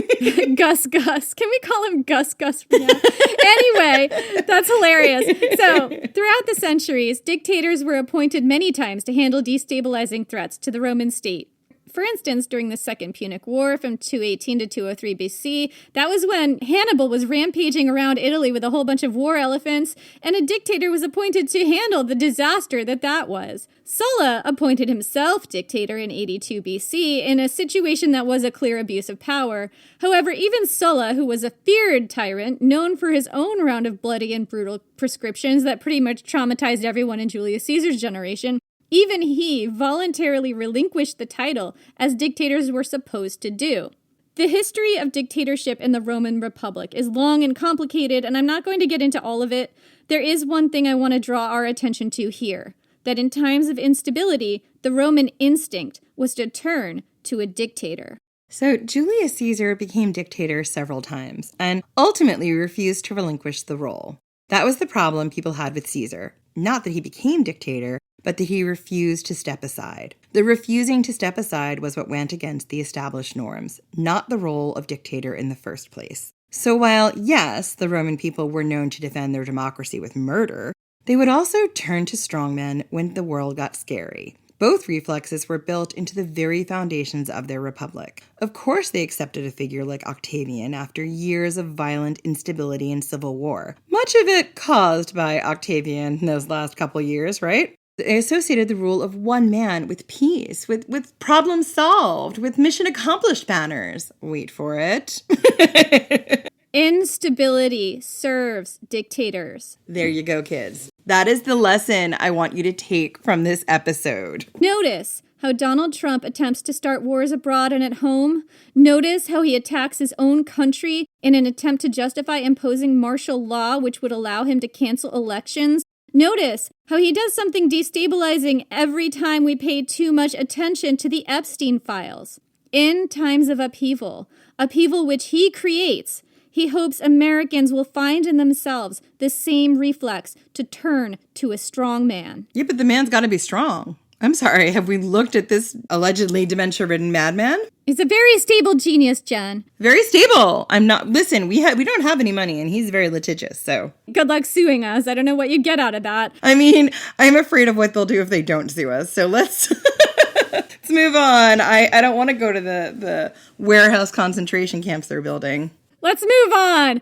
Gus. Can we call him Gus for now? Anyway, that's hilarious. So, throughout the centuries, dictators were appointed many times to handle destabilizing threats to the Roman state. For instance, during the Second Punic War from 218 to 203 BC, that was when Hannibal was rampaging around Italy with a whole bunch of war elephants, and a dictator was appointed to handle the disaster that was. Sulla appointed himself dictator in 82 BC in a situation that was a clear abuse of power. However, even Sulla, who was a feared tyrant, known for his own round of bloody and brutal proscriptions that pretty much traumatized everyone in Julius Caesar's generation, even he voluntarily relinquished the title, as dictators were supposed to do. The history of dictatorship in the Roman Republic is long and complicated, and I'm not going to get into all of it. There is one thing I want to draw our attention to here, that in times of instability, the Roman instinct was to turn to a dictator. So Julius Caesar became dictator several times, and ultimately refused to relinquish the role. That was the problem people had with Caesar. Not that he became dictator, but that he refused to step aside. The refusing to step aside was what went against the established norms, not the role of dictator in the first place. So while, yes, the Roman people were known to defend their democracy with murder, they would also turn to strongmen when the world got scary. Both reflexes were built into the very foundations of their republic. Of course they accepted a figure like Octavian after years of violent instability and civil war. Much of it caused by Octavian in those last couple years, right? They associated the rule of one man with peace, with problems solved, with mission accomplished banners. Wait for it. Instability serves dictators. There you go, kids. That is the lesson I want you to take from this episode. Notice how Donald Trump attempts to start wars abroad and at home. Notice how he attacks his own country in an attempt to justify imposing martial law, which would allow him to cancel elections. Notice how he does something destabilizing every time we pay too much attention to the Epstein files. In times of upheaval which he creates, he hopes Americans will find in themselves the same reflex to turn to a strong man. Yeah, but the man's got to be strong. I'm sorry, have we looked at this allegedly dementia-ridden madman? He's a very stable genius, Jen. Very stable. Listen, we don't have any money and he's very litigious, so. Good luck suing us. I don't know what you get out of that. I mean, I'm afraid of what they'll do if they don't sue us, so let's move on. I don't want to go to the warehouse concentration camps they're building. Let's move on.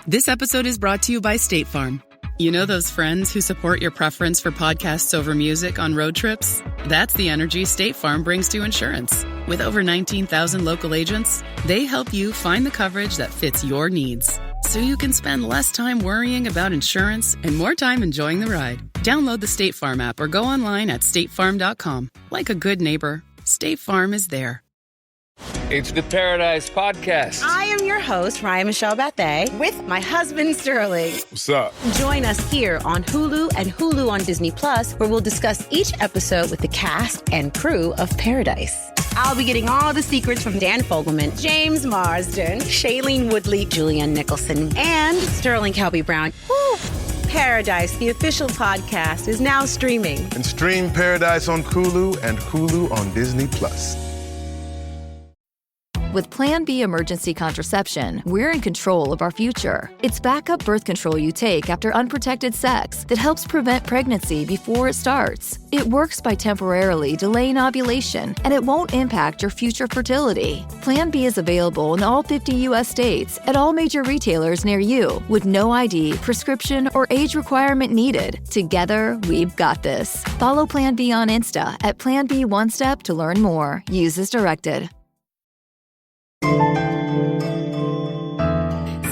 This episode is brought to you by State Farm. You know those friends who support your preference for podcasts over music on road trips? That's the energy State Farm brings to insurance. With over 19,000 local agents, they help you find the coverage that fits your needs, so you can spend less time worrying about insurance and more time enjoying the ride. Download the State Farm app or go online at statefarm.com. Like a good neighbor, State Farm is there. It's the Paradise Podcast. I am your host, Ryan Michelle Bethay, with my husband, Sterling. What's up? Join us here on Hulu and Hulu on Disney Plus, where we'll discuss each episode with the cast and crew of Paradise. I'll be getting all the secrets from Dan Fogelman, James Marsden, Shailene Woodley, Julianne Nicholson, and Sterling Kelby Brown. Woo! Paradise, the official podcast, is now streaming. And stream Paradise on Hulu and Hulu on Disney Plus. With Plan B emergency contraception, we're in control of our future. It's backup birth control you take after unprotected sex that helps prevent pregnancy before it starts. It works by temporarily delaying ovulation, and it won't impact your future fertility. Plan B is available in all 50 U.S. states at all major retailers near you, with no ID, prescription, or age requirement needed. Together, we've got this. Follow Plan B on Insta at Plan B One Step to learn more. Use as directed.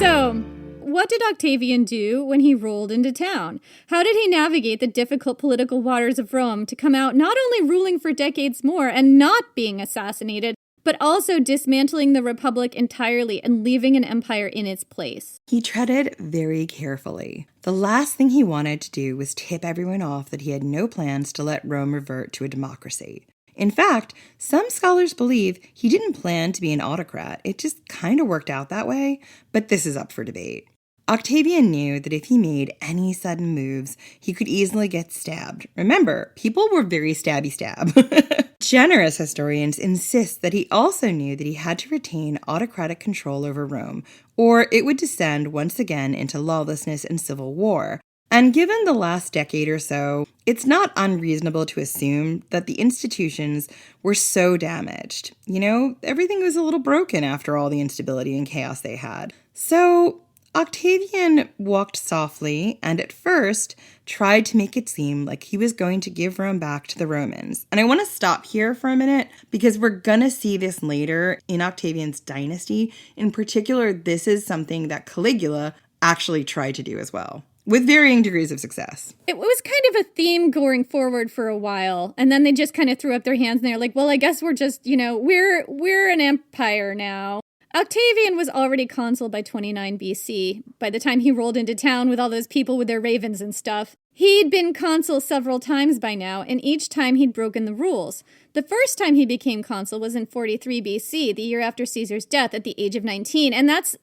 So, what did Octavian do when he rolled into town? How did he navigate the difficult political waters of Rome to come out not only ruling for decades more and not being assassinated, but also dismantling the Republic entirely and leaving an empire in its place? He treaded very carefully. The last thing he wanted to do was tip everyone off that he had no plans to let Rome revert to a democracy. In fact, some scholars believe he didn't plan to be an autocrat. It just kind of worked out that way, but this is up for debate. Octavian knew that if he made any sudden moves, he could easily get stabbed. Remember, people were very stabby-stab. Generous historians insist that he also knew that he had to retain autocratic control over Rome, or it would descend once again into lawlessness and civil war. And given the last decade or so, it's not unreasonable to assume that the institutions were so damaged. You know, everything was a little broken after all the instability and chaos they had. So Octavian walked softly and at first tried to make it seem like he was going to give Rome back to the Romans. And I want to stop here for a minute because we're going to see this later in Octavian's dynasty. In particular, this is something that Caligula actually tried to do as well, with varying degrees of success. It was kind of a theme going forward for a while, and then they just kind of threw up their hands and they're like, well, I guess we're just, we're an empire now. Octavian was already consul by 29 BC, by the time he rolled into town with all those people with their ravens and stuff. He'd been consul several times by now, and each time he'd broken the rules. The first time he became consul was in 43 BC, the year after Caesar's death, at the age of 19, and that's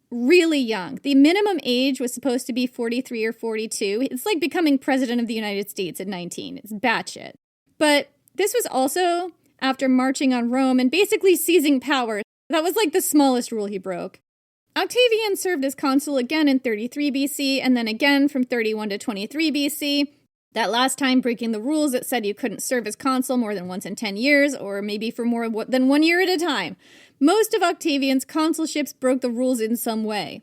really young. The minimum age was supposed to be 43 or 42. It's like becoming president of the United States at 19. It's batshit. But this was also after marching on Rome and basically seizing power. That was like the smallest rule he broke. Octavian served as consul again in 33 BC, and then again from 31 to 23 BC. That last time breaking the rules that said you couldn't serve as consul more than once in 10 years, or maybe for more than 1 year at a time. Most of Octavian's consulships broke the rules in some way.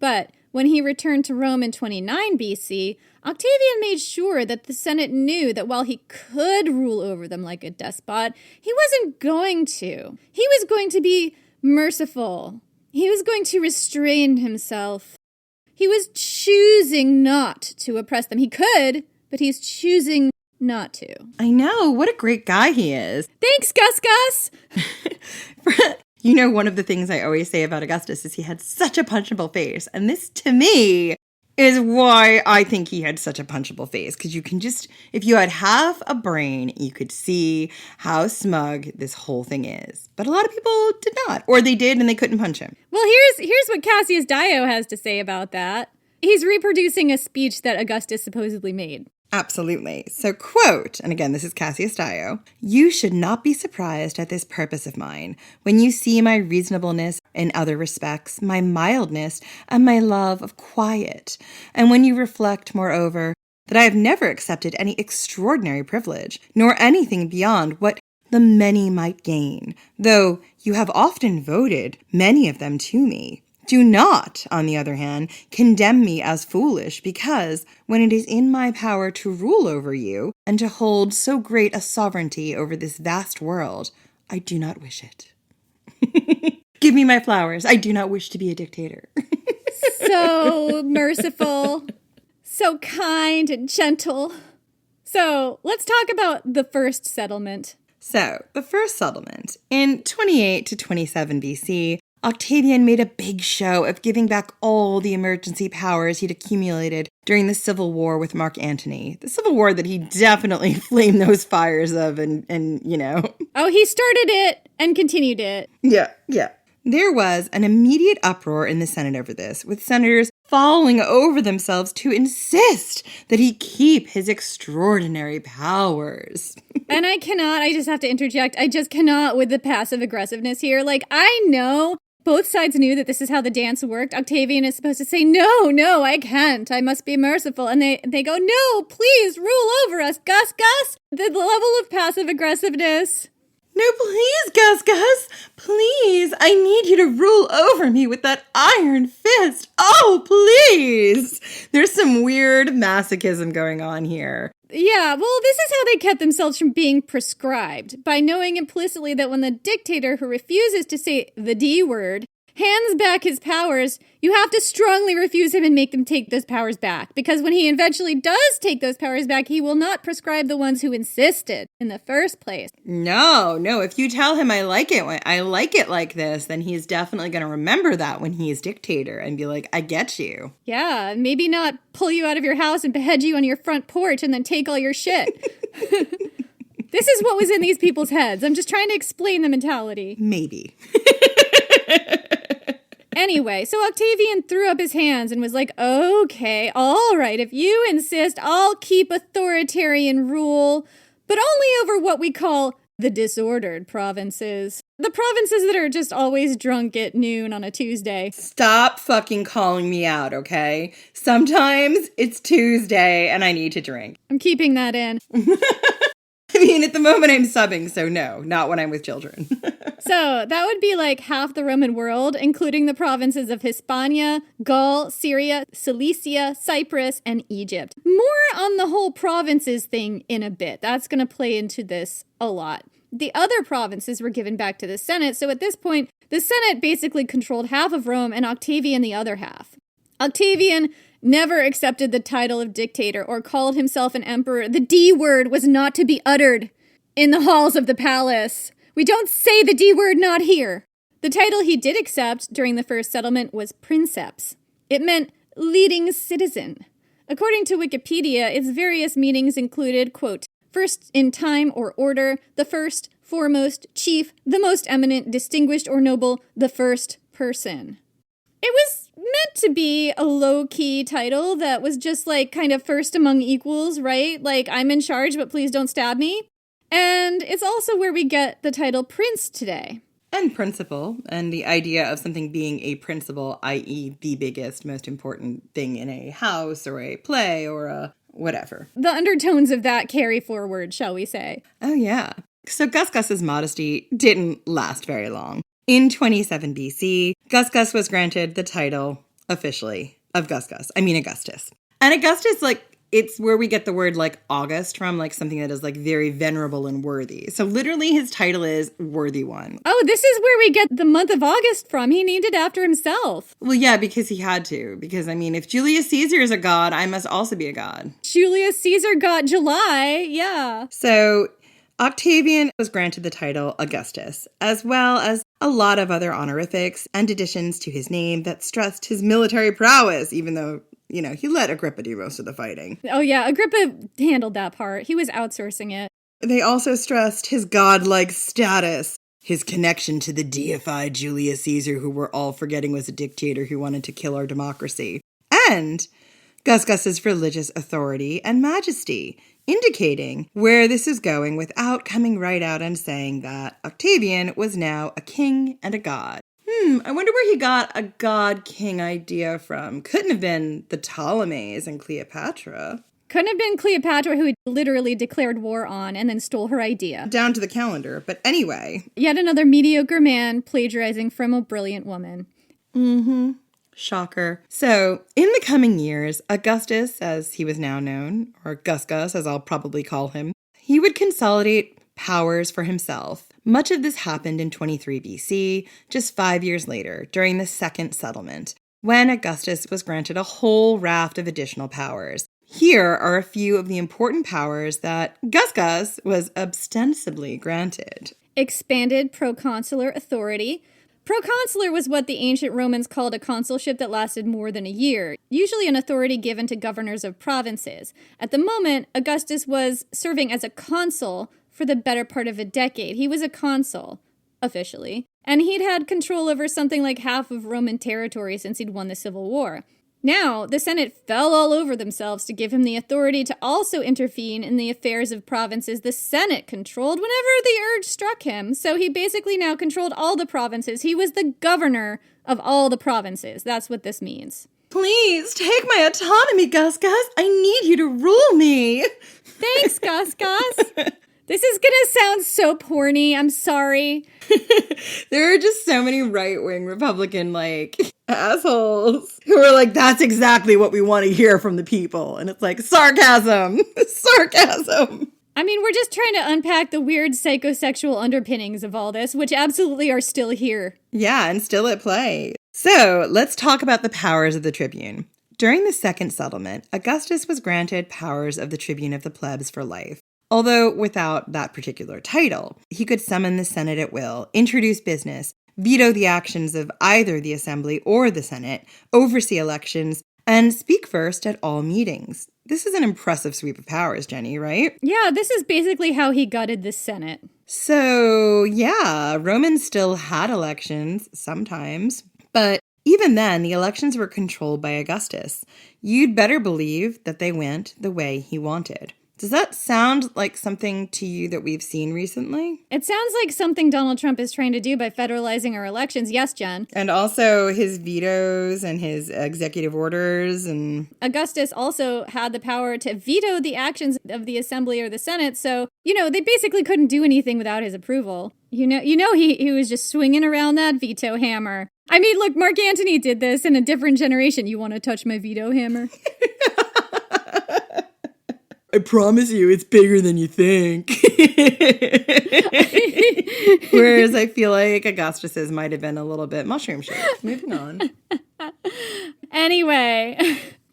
But when he returned to Rome in 29 BC, Octavian made sure that the Senate knew that while he could rule over them like a despot, he wasn't going to. He was going to be merciful. He was going to restrain himself. He was choosing not to oppress them. He could, but he's choosing not to. I know. What a great guy he is. Thanks, Gus. You know, one of the things I always say about Augustus is he had such a punchable face. And this, to me, is why I think he had such a punchable face. Because you can just, if you had half a brain, you could see how smug this whole thing is. But a lot of people did not. Or they did and they couldn't punch him. Well, here's what Cassius Dio has to say about that. He's reproducing a speech that Augustus supposedly made. Absolutely. So, quote, and again, this is Cassius Dio, "You should not be surprised at this purpose of mine, when you see my reasonableness in other respects, my mildness, and my love of quiet, and when you reflect, moreover, that I have never accepted any extraordinary privilege, nor anything beyond what the many might gain, though you have often voted many of them to me. Do not, on the other hand, condemn me as foolish, because when it is in my power to rule over you and to hold so great a sovereignty over this vast world, I do not wish it." Give me my flowers. I do not wish to be a dictator. So merciful, so kind and gentle. So let's talk about the first settlement. So, the first settlement. In 28 to 27 BC, Octavian made a big show of giving back all the emergency powers he'd accumulated during the civil war with Marc Antony. The civil war that he definitely flamed those fires of and you know. Oh, he started it and continued it. Yeah. There was an immediate uproar in the Senate over this, with senators falling over themselves to insist that he keep his extraordinary powers. And I just have to interject, I just cannot with the passive aggressiveness here. Like, I know both sides knew that this is how the dance worked. Octavian is supposed to say, no, I can't. I must be merciful. And they go, no, please rule over us, Gus. The level of passive aggressiveness. No, please, Gus, please. I need you to rule over me with that iron fist. Oh, please. There's some weird masochism going on here. Yeah, well, this is how they kept themselves from being proscribed, by knowing implicitly that when the dictator who refuses to say the D word hands back his powers, you have to strongly refuse him and make them take those powers back. Because when he eventually does take those powers back, he will not prescribe the ones who insisted in the first place. No. If you tell him I like it like this, then he's definitely going to remember that when he's dictator and be like, I get you. Yeah, maybe not pull you out of your house and behead you on your front porch and then take all your shit. This is what was in these people's heads. I'm just trying to explain the mentality. Maybe. Anyway, so Octavian threw up his hands and was like, okay, all right, if you insist, I'll keep authoritarian rule, but only over what we call the disordered provinces. The provinces that are just always drunk at noon on a Tuesday. Stop fucking calling me out, okay? Sometimes it's Tuesday and I need to drink. I'm keeping that in. I mean, at the moment I'm subbing, so no, not when I'm with children. So that would be like half the Roman world, including the provinces of Hispania, Gaul, Syria, Cilicia, Cyprus, and Egypt. More on the whole provinces thing in a bit. That's going to play into this a lot. The other provinces were given back to the Senate, so at this point, the Senate basically controlled half of Rome and Octavian the other half. Octavian never accepted the title of dictator or called himself an emperor. The D word was not to be uttered in the halls of the palace. We don't say the D word, not here. The title he did accept during the first settlement was princeps. It meant leading citizen. According to Wikipedia, its various meanings included, quote, first in time or order, the first, foremost, chief, the most eminent, distinguished or noble, the first person. It was meant to be a low-key title that was just like kind of first among equals, right? Like, I'm in charge, but please don't stab me. And it's also where we get the title prince today. And principle, and the idea of something being a principle, i.e. the biggest, most important thing in a house or a play or a whatever. The undertones of that carry forward, shall we say. Oh, yeah. So Gusgus's modesty didn't last very long. In 27 BC, Gusgus was granted the title, officially, of Augustus. And Augustus, it's where we get the word, August from, something that is, very venerable and worthy. So literally his title is Worthy One. Oh, this is where we get the month of August from. He named it after himself. Well, yeah, because he had to. Because, if Julius Caesar is a god, I must also be a god. Julius Caesar got July, yeah. So Octavian was granted the title Augustus, as well as a lot of other honorifics and additions to his name that stressed his military prowess, even though, he let Agrippa do most of the fighting. Oh yeah, Agrippa handled that part. He was outsourcing it. They also stressed his godlike status, his connection to the deified Julius Caesar, who we're all forgetting was a dictator who wanted to kill our democracy, and Gusgus's religious authority and majesty, indicating where this is going without coming right out and saying that Octavian was now a king and a god. I wonder where he got a god-king idea from. Couldn't have been the Ptolemies and Cleopatra. Couldn't have been Cleopatra, who literally declared war on and then stole her idea. Down to the calendar, but anyway. Yet another mediocre man plagiarizing from a brilliant woman. Mm-hmm. Shocker. So, in the coming years, Augustus, as he was now known, or Gusgus, as I'll probably call him, he would consolidate powers for himself. Much of this happened in 23 BC, just 5 years later, during the Second Settlement, when Augustus was granted a whole raft of additional powers. Here are a few of the important powers that Gusgus was ostensibly granted. Expanded proconsular authority. Proconsular was what the ancient Romans called a consulship that lasted more than a year, usually an authority given to governors of provinces. At the moment, Augustus was serving as a consul for the better part of a decade. He was a consul, officially, and he'd had control over something like half of Roman territory since he'd won the Civil War. Now, the Senate fell all over themselves to give him the authority to also intervene in the affairs of provinces the Senate controlled whenever the urge struck him. So he basically now controlled all the provinces. He was the governor of all the provinces. That's what this means. Please, take my autonomy, Gusgus. I need you to rule me. Thanks, Gusgus. This is gonna sound so porny. I'm sorry. There are just so many right-wing Republican, assholes who are like, that's exactly what we want to hear from the people. And it's like, sarcasm. Sarcasm. I mean, we're just trying to unpack the weird psychosexual underpinnings of all this, which absolutely are still here. Yeah, and still at play. So, let's talk about the powers of the tribune. During the Second Settlement, Augustus was granted powers of the tribune of the plebs for life. Although without that particular title, he could summon the Senate at will, introduce business, veto the actions of either the Assembly or the Senate, oversee elections, and speak first at all meetings. This is an impressive sweep of powers, Jenny, right? Yeah, this is basically how he gutted the Senate. So, yeah, Romans still had elections sometimes, but even then, the elections were controlled by Augustus. You'd better believe that they went the way he wanted. Does that sound like something to you that we've seen recently? It sounds like something Donald Trump is trying to do by federalizing our elections. Yes, Jen. And also his vetoes and his executive orders and... Augustus also had the power to veto the actions of the Assembly or the Senate, so, they basically couldn't do anything without his approval. He was just swinging around that veto hammer. I mean, look, Marc Antony did this in a different generation. You want to touch my veto hammer? I promise you, it's bigger than you think. Whereas I feel like Augustus's might have been a little bit mushroom-shaped. Moving on. Anyway,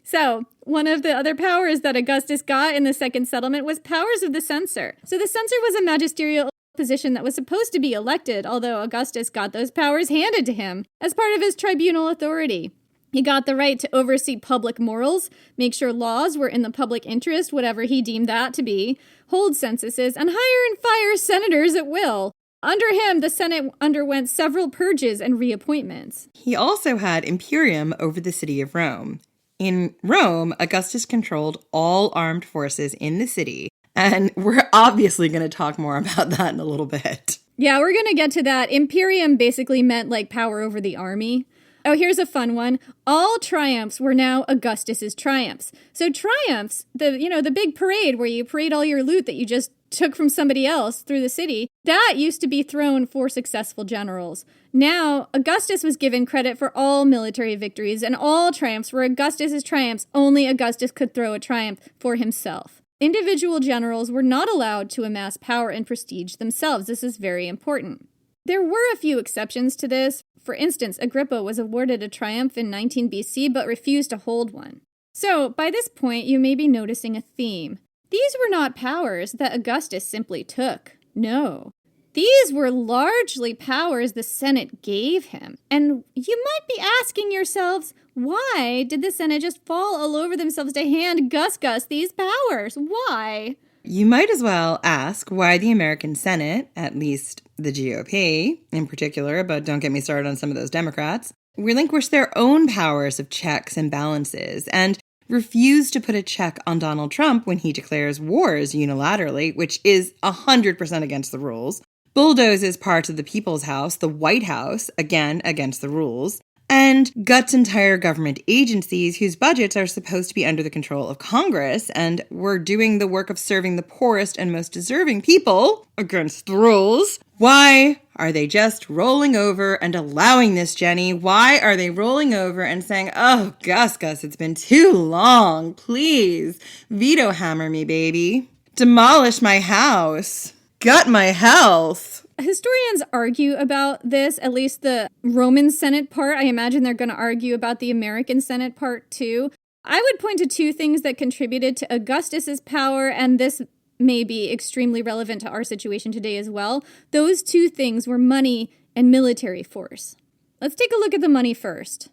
so one of the other powers that Augustus got in the Second Settlement was powers of the censor. So the censor was a magisterial position that was supposed to be elected, although Augustus got those powers handed to him as part of his tribunal authority. He got the right to oversee public morals, make sure laws were in the public interest, whatever he deemed that to be, hold censuses, and hire and fire senators at will. Under him, the Senate underwent several purges and reappointments. He also had imperium over the city of Rome. In Rome, Augustus controlled all armed forces in the city, and we're obviously going to talk more about that in a little bit. Yeah, we're going to get to that. Imperium basically meant like power over the army. Oh, here's a fun one. All triumphs were now Augustus's triumphs. So triumphs, the big parade where you parade all your loot that you just took from somebody else through the city, that used to be thrown for successful generals. Now, Augustus was given credit for all military victories, and all triumphs were Augustus's triumphs. Only Augustus could throw a triumph for himself. Individual generals were not allowed to amass power and prestige themselves. This is very important. There were a few exceptions to this. For instance, Agrippa was awarded a triumph in 19 BC but refused to hold one. So, by this point, you may be noticing a theme. These were not powers that Augustus simply took. No. These were largely powers the Senate gave him. And you might be asking yourselves, why did the Senate just fall all over themselves to hand Gus these powers? Why? You might as well ask why the American Senate, at least the GOP in particular, but don't get me started on some of those Democrats, relinquish their own powers of checks and balances and refuse to put a check on Donald Trump when he declares wars unilaterally, which is 100% against the rules, bulldozes parts of the People's House, the White House, again against the rules, and guts entire government agencies whose budgets are supposed to be under the control of Congress and were doing the work of serving the poorest and most deserving people against the rules. Why are they just rolling over and allowing this, Jenny? Why are they rolling over and saying, oh, Gus, it's been too long. Please, veto hammer me, baby. Demolish my house. Gut my health. Historians argue about this, at least the Roman Senate part. I imagine they're going to argue about the American Senate part too. I would point to two things that contributed to Augustus's power, and this may be extremely relevant to our situation today as well. Those two things were money and military force. Let's take a look at the money first.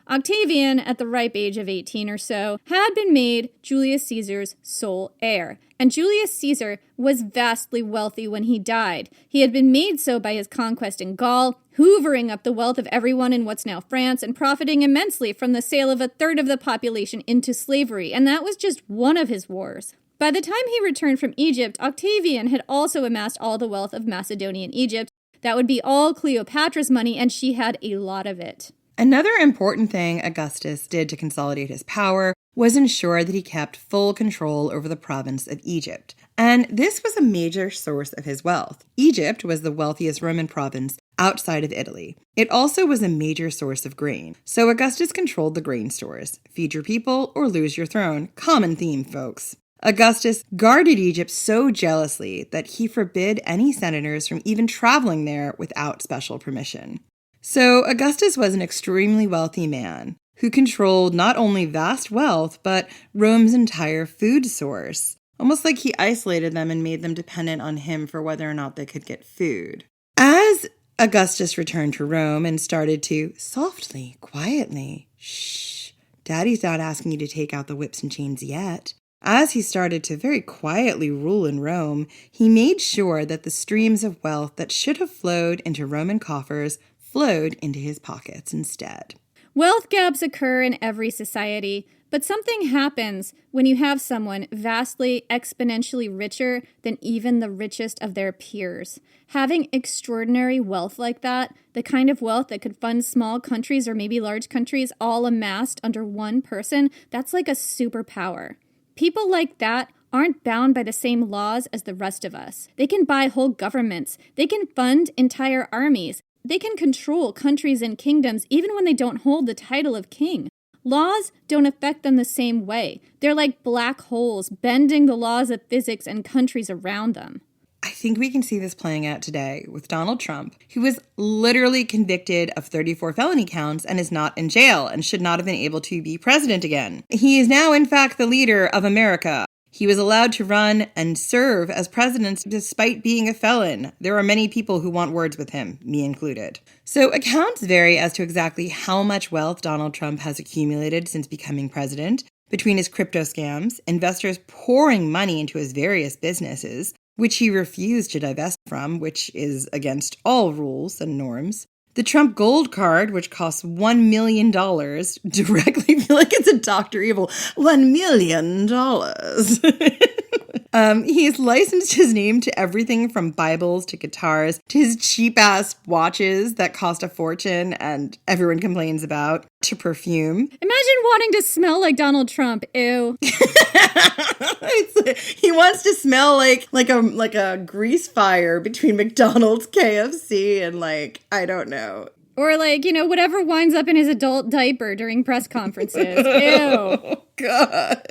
Octavian, at the ripe age of 18 or so, had been made Julius Caesar's sole heir. And Julius Caesar was vastly wealthy when he died. He had been made so by his conquest in Gaul, hoovering up the wealth of everyone in what's now France and profiting immensely from the sale of a third of the population into slavery. And that was just one of his wars. By the time he returned from Egypt, Octavian had also amassed all the wealth of Macedonian Egypt. That would be all Cleopatra's money, and she had a lot of it. Another important thing Augustus did to consolidate his power was ensure that he kept full control over the province of Egypt. And this was a major source of his wealth. Egypt was the wealthiest Roman province outside of Italy. It also was a major source of grain. So Augustus controlled the grain stores. Feed your people or lose your throne. Common theme, folks. Augustus guarded Egypt so jealously that he forbid any senators from even traveling there without special permission. So Augustus was an extremely wealthy man who controlled not only vast wealth, but Rome's entire food source. Almost like he isolated them and made them dependent on him for whether or not they could get food. As Augustus returned to Rome and started to softly, quietly, shh, Daddy's not asking you to take out the whips and chains yet. As he started to very quietly rule in Rome, he made sure that the streams of wealth that should have flowed into Roman coffers flowed into his pockets instead. Wealth gaps occur in every society, but something happens when you have someone vastly, exponentially richer than even the richest of their peers. Having extraordinary wealth like that, the kind of wealth that could fund small countries or maybe large countries all amassed under one person, that's like a superpower. People like that aren't bound by the same laws as the rest of us. They can buy whole governments. They can fund entire armies. They can control countries and kingdoms even when they don't hold the title of king. Laws don't affect them the same way. They're like black holes, bending the laws of physics and countries around them. I think we can see this playing out today with Donald Trump, who was literally convicted of 34 felony counts and is not in jail and should not have been able to be president again. He is now, in fact, the leader of America. He was allowed to run and serve as president despite being a felon. There are many people who want words with him, me included. So accounts vary as to exactly how much wealth Donald Trump has accumulated since becoming president, between his crypto scams, investors pouring money into his various businesses, which he refused to divest from, which is against all rules and norms. The Trump Gold Card, which costs $1 million, directly feel like it's a Dr. Evil, $1 million. He's licensed his name to everything from Bibles to guitars to his cheap-ass watches that cost a fortune and everyone complains about, to perfume. Imagine wanting to smell like Donald Trump. Ew. He wants to smell like a grease fire between McDonald's, KFC, and I don't know. Or whatever winds up in his adult diaper during press conferences. Ew. God.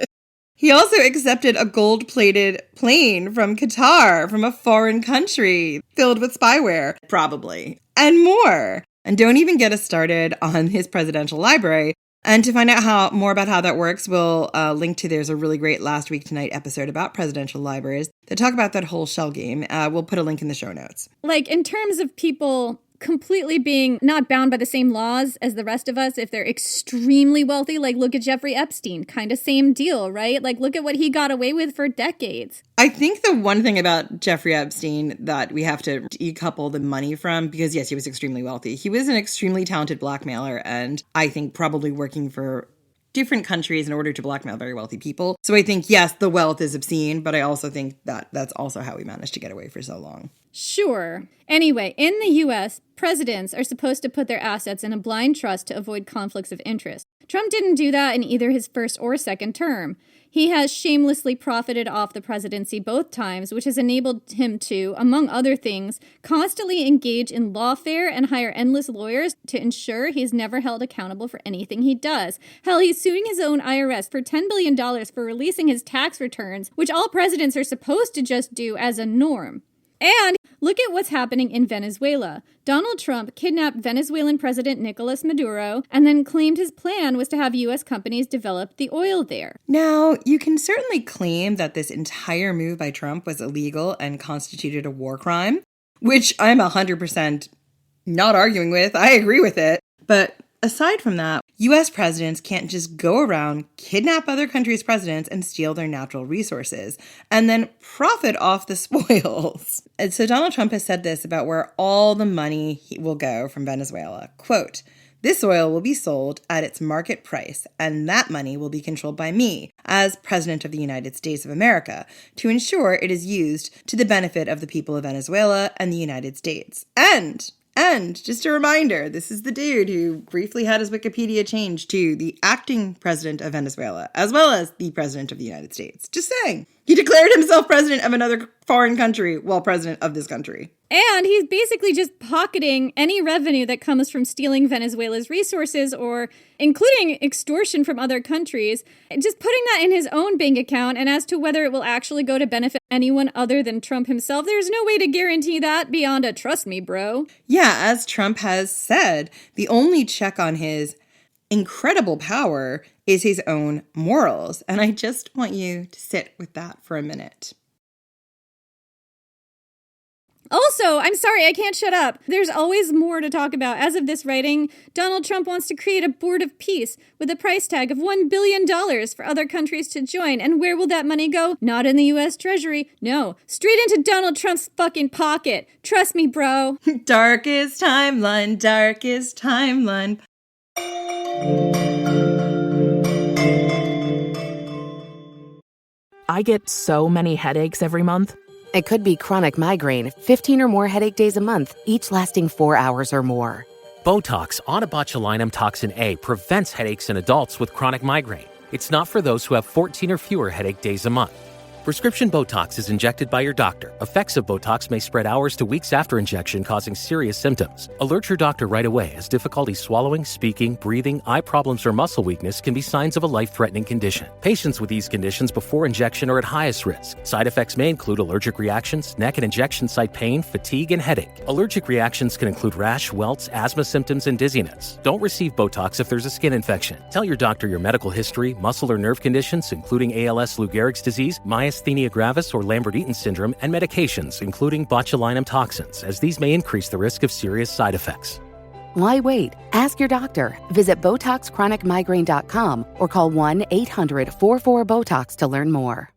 He also accepted a gold-plated plane from Qatar, from a foreign country, filled with spyware, probably, and more. And don't even get us started on his presidential library. And to find out more about how that works, we'll link to, there's a really great Last Week Tonight episode about presidential libraries that talk about that whole shell game. We'll put a link in the show notes. In terms of people completely being not bound by the same laws as the rest of us if they're extremely wealthy, look at Jeffrey Epstein, kind of same deal, right? Look at what he got away with for decades. I think the one thing about Jeffrey Epstein that we have to decouple the money from, because yes, he was extremely wealthy. He was an extremely talented blackmailer, and I think probably working for different countries in order to blackmail very wealthy people. So I think, yes, the wealth is obscene, but I also think that that's also how we managed to get away for so long. Sure. Anyway, in the U.S., presidents are supposed to put their assets in a blind trust to avoid conflicts of interest. Trump didn't do that in either his first or second term. He has shamelessly profited off the presidency both times, which has enabled him to, among other things, constantly engage in lawfare and hire endless lawyers to ensure he's never held accountable for anything he does. Hell, he's suing his own IRS for $10 billion for releasing his tax returns, which all presidents are supposed to just do as a norm. And look at what's happening in Venezuela. Donald Trump kidnapped Venezuelan President Nicolas Maduro and then claimed his plan was to have U.S. companies develop the oil there. Now, you can certainly claim that this entire move by Trump was illegal and constituted a war crime, which I'm 100% not arguing with. I agree with it. But aside from that, U.S. presidents can't just go around, kidnap other countries' presidents, and steal their natural resources, and then profit off the spoils. And so Donald Trump has said this about where all the money will go from Venezuela. Quote, "This oil will be sold at its market price, and that money will be controlled by me, as President of the United States of America, to ensure it is used to the benefit of the people of Venezuela and the United States." And just a reminder, this is the dude who briefly had his Wikipedia changed to the acting president of Venezuela, as well as the president of the United States. Just saying. He declared himself president of another foreign country while president of this country. And he's basically just pocketing any revenue that comes from stealing Venezuela's resources or including extortion from other countries, just putting that in his own bank account. And as to whether it will actually go to benefit anyone other than Trump himself, there's no way to guarantee that beyond a trust me, bro. Yeah, as Trump has said, the only check on his incredible power is his own morals. And I just want you to sit with that for a minute. Also, I'm sorry, I can't shut up. There's always more to talk about. As of this writing, Donald Trump wants to create a board of peace with a price tag of $1 billion for other countries to join. And where will that money go? Not in the U.S. Treasury. No, straight into Donald Trump's fucking pocket. Trust me, bro. Darkest timeline, darkest timeline. I get so many headaches every month. It could be chronic migraine, 15 or more headache days a month, each lasting 4 hours or more. Botox, onabotulinum toxin A, prevents headaches in adults with chronic migraine. It's not for those who have 14 or fewer headache days a month. Prescription Botox is injected by your doctor. Effects of Botox may spread hours to weeks after injection, causing serious symptoms. Alert your doctor right away, as difficulty swallowing, speaking, breathing, eye problems, or muscle weakness can be signs of a life-threatening condition. Patients with these conditions before injection are at highest risk. Side effects may include allergic reactions, neck and injection site pain, fatigue, and headache. Allergic reactions can include rash, welts, asthma symptoms, and dizziness. Don't receive Botox if there's a skin infection. Tell your doctor your medical history, muscle or nerve conditions, including ALS, Lou Gehrig's disease, myasthenia gravis or Lambert-Eaton syndrome, and medications, including botulinum toxins, as these may increase the risk of serious side effects. Why wait? Ask your doctor. Visit BotoxChronicMigraine.com or call 1-800-44-BOTOX to learn more.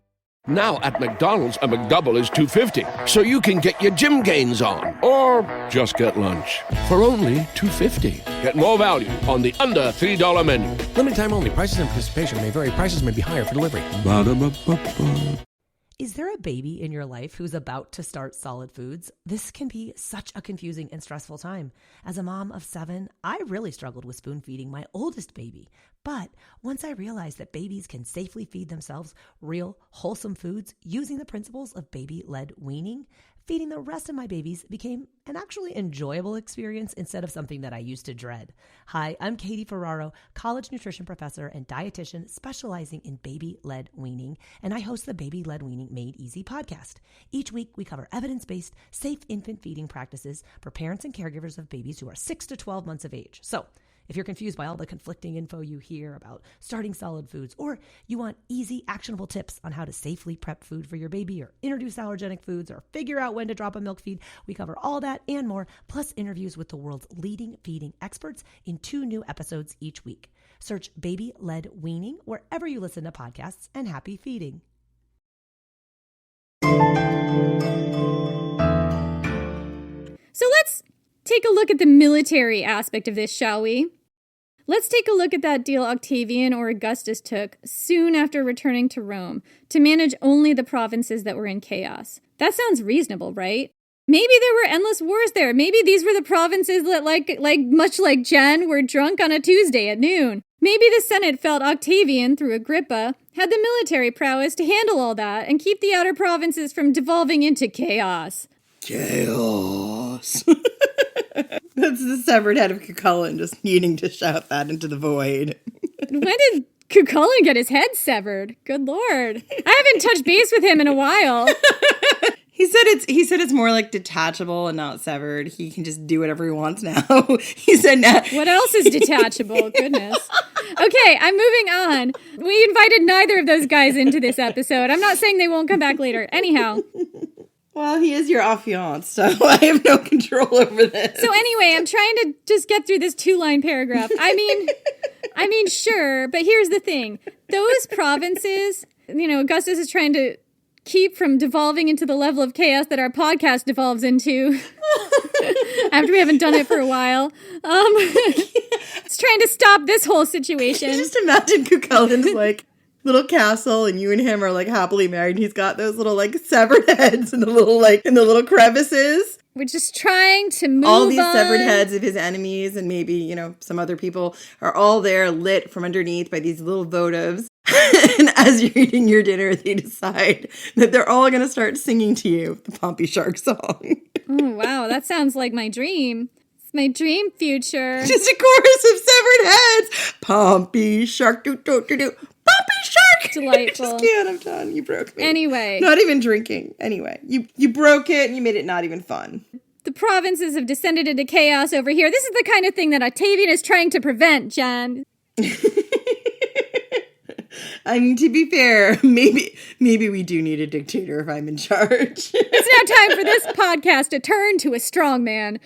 Now at McDonald's, a McDouble is $2.50, so you can get your gym gains on, or just get lunch for only $2.50. Get more value on the under $3 menu. Limited time only. Prices and participation may vary. Prices may be higher for delivery. Ba-da-ba-ba-ba. Is there a baby in your life who's about to start solid foods? This can be such a confusing and stressful time. As a mom of 7, I really struggled with spoon feeding my oldest baby. But once I realized that babies can safely feed themselves real, wholesome foods using the principles of baby-led weaning, feeding the rest of my babies became an actually enjoyable experience instead of something that I used to dread. Hi, I'm Katie Ferraro, college nutrition professor and dietitian specializing in baby-led weaning, and I host the Baby-Led Weaning Made Easy podcast. Each week, we cover evidence-based, safe infant feeding practices for parents and caregivers of babies who are 6 to 12 months of age. So, if you're confused by all the conflicting info you hear about starting solid foods, or you want easy, actionable tips on how to safely prep food for your baby or introduce allergenic foods or figure out when to drop a milk feed, we cover all that and more, plus interviews with the world's leading feeding experts in 2 new episodes each week. Search Baby-Led Weaning wherever you listen to podcasts, and happy feeding. So let's take a look at the military aspect of this, shall we? Let's take a look at that deal Octavian or Augustus took soon after returning to Rome to manage only the provinces that were in chaos. That sounds reasonable, right? Maybe there were endless wars there. Maybe these were the provinces that, much like Jen, were drunk on a Tuesday at noon. Maybe the Senate felt Octavian, through Agrippa, had the military prowess to handle all that and keep the outer provinces from devolving into chaos. Chaos. That's the severed head of Cucullin just needing to shout that into the void. When did Cucullin get his head severed? Good Lord. I haven't touched base with him in a while. He said it's more like detachable and not severed. He can just do whatever he wants now. He said now. What else is detachable? Goodness. Okay, I'm moving on. We invited neither of those guys into this episode. I'm not saying they won't come back later. Anyhow. Well, he is your affianced, so I have no control over this. So anyway, I'm trying to just get through this 2-line paragraph. I mean, sure, but here's the thing. Those provinces, Augustus is trying to keep from devolving into the level of chaos that our podcast devolves into after we haven't done it for a while. It's trying to stop this whole situation. Just imagine Cucullin's little castle, and you and him are happily married, and he's got those little severed heads in the little crevices. We're just trying to move all these on. Severed heads of his enemies, and maybe some other people are all there, lit from underneath by these little votives. And as you're eating your dinner, they decide that they're all going to start singing to you the Pompey Shark song. Oh, wow, that sounds like my dream. It's my dream future. Just a chorus of severed heads. Pompey Shark, do-do-do-do. Pompey Shark! Delightful. I just can't, I'm done. You broke me. Anyway. Not even drinking. Anyway, you broke it and you made it not even fun. The provinces have descended into chaos over here. This is the kind of thing that Octavian is trying to prevent, Jen. I mean, to be fair, maybe we do need a dictator if I'm in charge. It's now time for this podcast to turn to a strong man.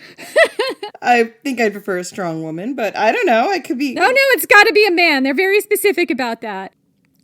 I think I'd prefer a strong woman, but I don't know. I could be... Oh, no, it's got to be a man. They're very specific about that.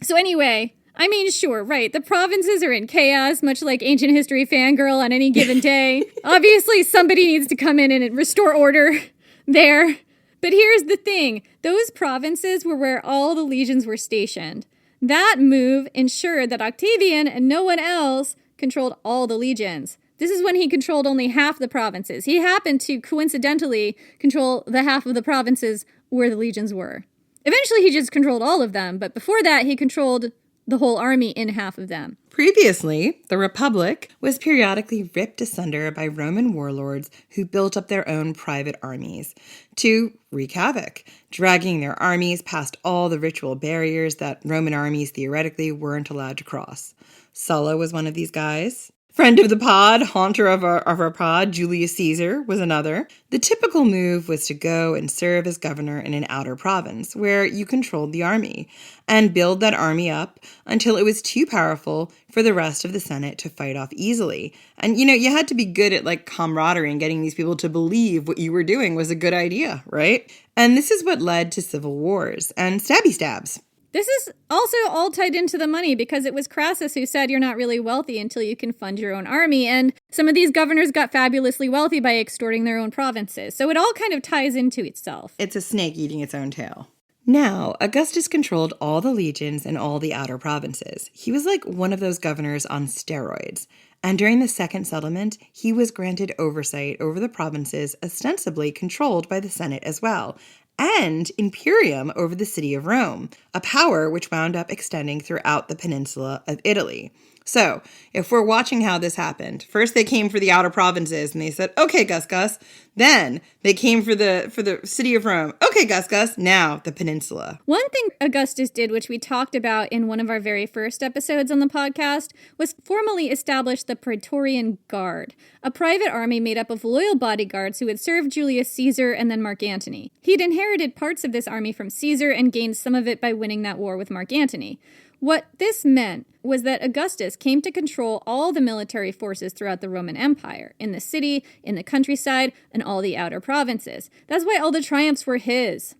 So anyway, I mean, sure, right. The provinces are in chaos, much like ancient history fangirl on any given day. Obviously, somebody needs to come in and restore order there. But here's the thing. Those provinces were where all the legions were stationed. That move ensured that Octavian and no one else controlled all the legions. This is when he controlled only half the provinces. He happened to coincidentally control the half of the provinces where the legions were. Eventually, he just controlled all of them, but before that, he controlled the whole army in half of them. Previously, the Republic was periodically ripped asunder by Roman warlords who built up their own private armies to wreak havoc, dragging their armies past all the ritual barriers that Roman armies theoretically weren't allowed to cross. Sulla was one of these guys. Friend of the pod, haunter of our pod, Julius Caesar was another. The typical move was to go and serve as governor in an outer province where you controlled the army and build that army up until it was too powerful for the rest of the Senate to fight off easily. And, you had to be good at camaraderie and getting these people to believe what you were doing was a good idea, right? And this is what led to civil wars and stabby stabs. This is also all tied into the money because it was Crassus who said you're not really wealthy until you can fund your own army. And some of these governors got fabulously wealthy by extorting their own provinces. So it all kind of ties into itself. It's a snake eating its own tail. Now, Augustus controlled all the legions and all the outer provinces. He was like one of those governors on steroids. And during the Second Settlement, he was granted oversight over the provinces ostensibly controlled by the Senate as well, and imperium over the city of Rome, a power which wound up extending throughout the peninsula of Italy. So, if we're watching how this happened, first they came for the outer provinces and they said, okay, Gus. Then they came for the city of Rome. Okay, Gus. Now the peninsula. One thing Augustus did, which we talked about in one of our very first episodes on the podcast, was formally establish the Praetorian Guard, a private army made up of loyal bodyguards who had served Julius Caesar and then Marc Antony. He'd inherited parts of this army from Caesar and gained some of it by winning that war with Marc Antony. What this meant was that Augustus came to control all the military forces throughout the Roman Empire, in the city, in the countryside, and all the outer provinces. That's why all the triumphs were his.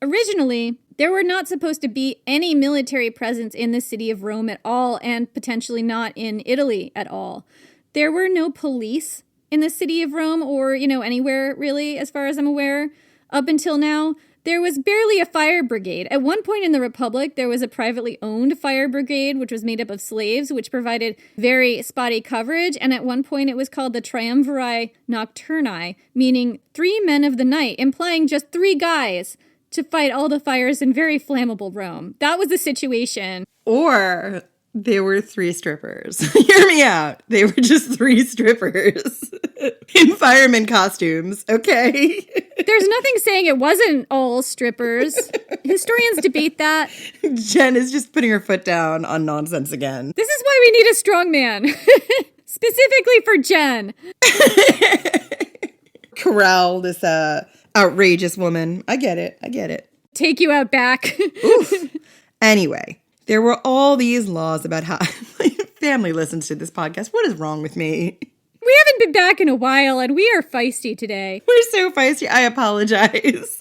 Originally, there were not supposed to be any military presence in the city of Rome at all, and potentially not in Italy at all. There were no police in the city of Rome, or, anywhere really, as far as I'm aware, up until now. There was barely a fire brigade. At one point in the Republic, there was a privately owned fire brigade, which was made up of slaves, which provided very spotty coverage. And at one point, it was called the Triumvirate Nocturni, meaning 3 men of the night, implying just 3 guys to fight all the fires in very flammable Rome. That was the situation. Or they were 3 strippers. Hear me out. They were just 3 strippers in fireman costumes, okay? There's nothing saying it wasn't all strippers. Historians debate that. Jen is just putting her foot down on nonsense again. This is why we need a strong man. Specifically for Jen. Corral this outrageous woman. I get it. Take you out back. Oof. Anyway, there were all these laws about how my family listens to this podcast. What is wrong with me? We haven't been back in a while, and we are feisty today. We're so feisty. I apologize.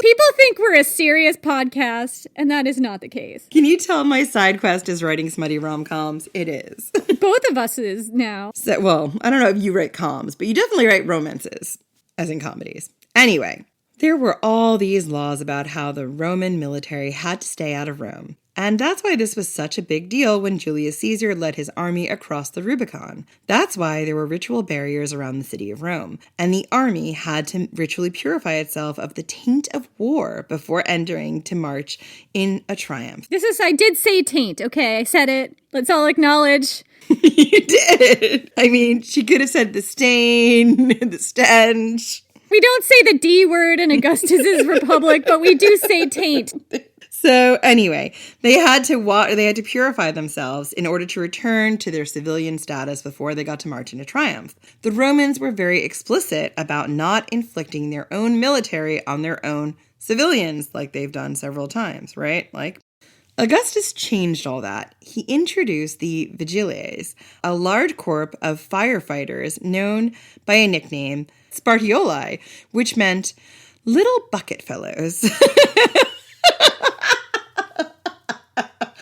People think we're a serious podcast, and that is not the case. Can you tell my side quest is writing smutty rom-coms? It is. Both of us is now. So, well, I don't know if you write coms, but you definitely write romances, as in comedies. Anyway, there were all these laws about how the Roman military had to stay out of Rome. And that's why this was such a big deal when Julius Caesar led his army across the Rubicon. That's why there were ritual barriers around the city of Rome. And the army had to ritually purify itself of the taint of war before entering to march in a triumph. I did say taint, okay? I said it. Let's all acknowledge. You did. I mean, she could have said the stain, the stench. We don't say the D word in Augustus's republic, but we do say taint. So anyway, they had to purify themselves in order to return to their civilian status before they got to march into triumph. The Romans were very explicit about not inflicting their own military on their own civilians, like they've done several times, right? Augustus changed all that. He introduced the vigiles, a large corps of firefighters known by a nickname, Spartioli, which meant little bucket fellows.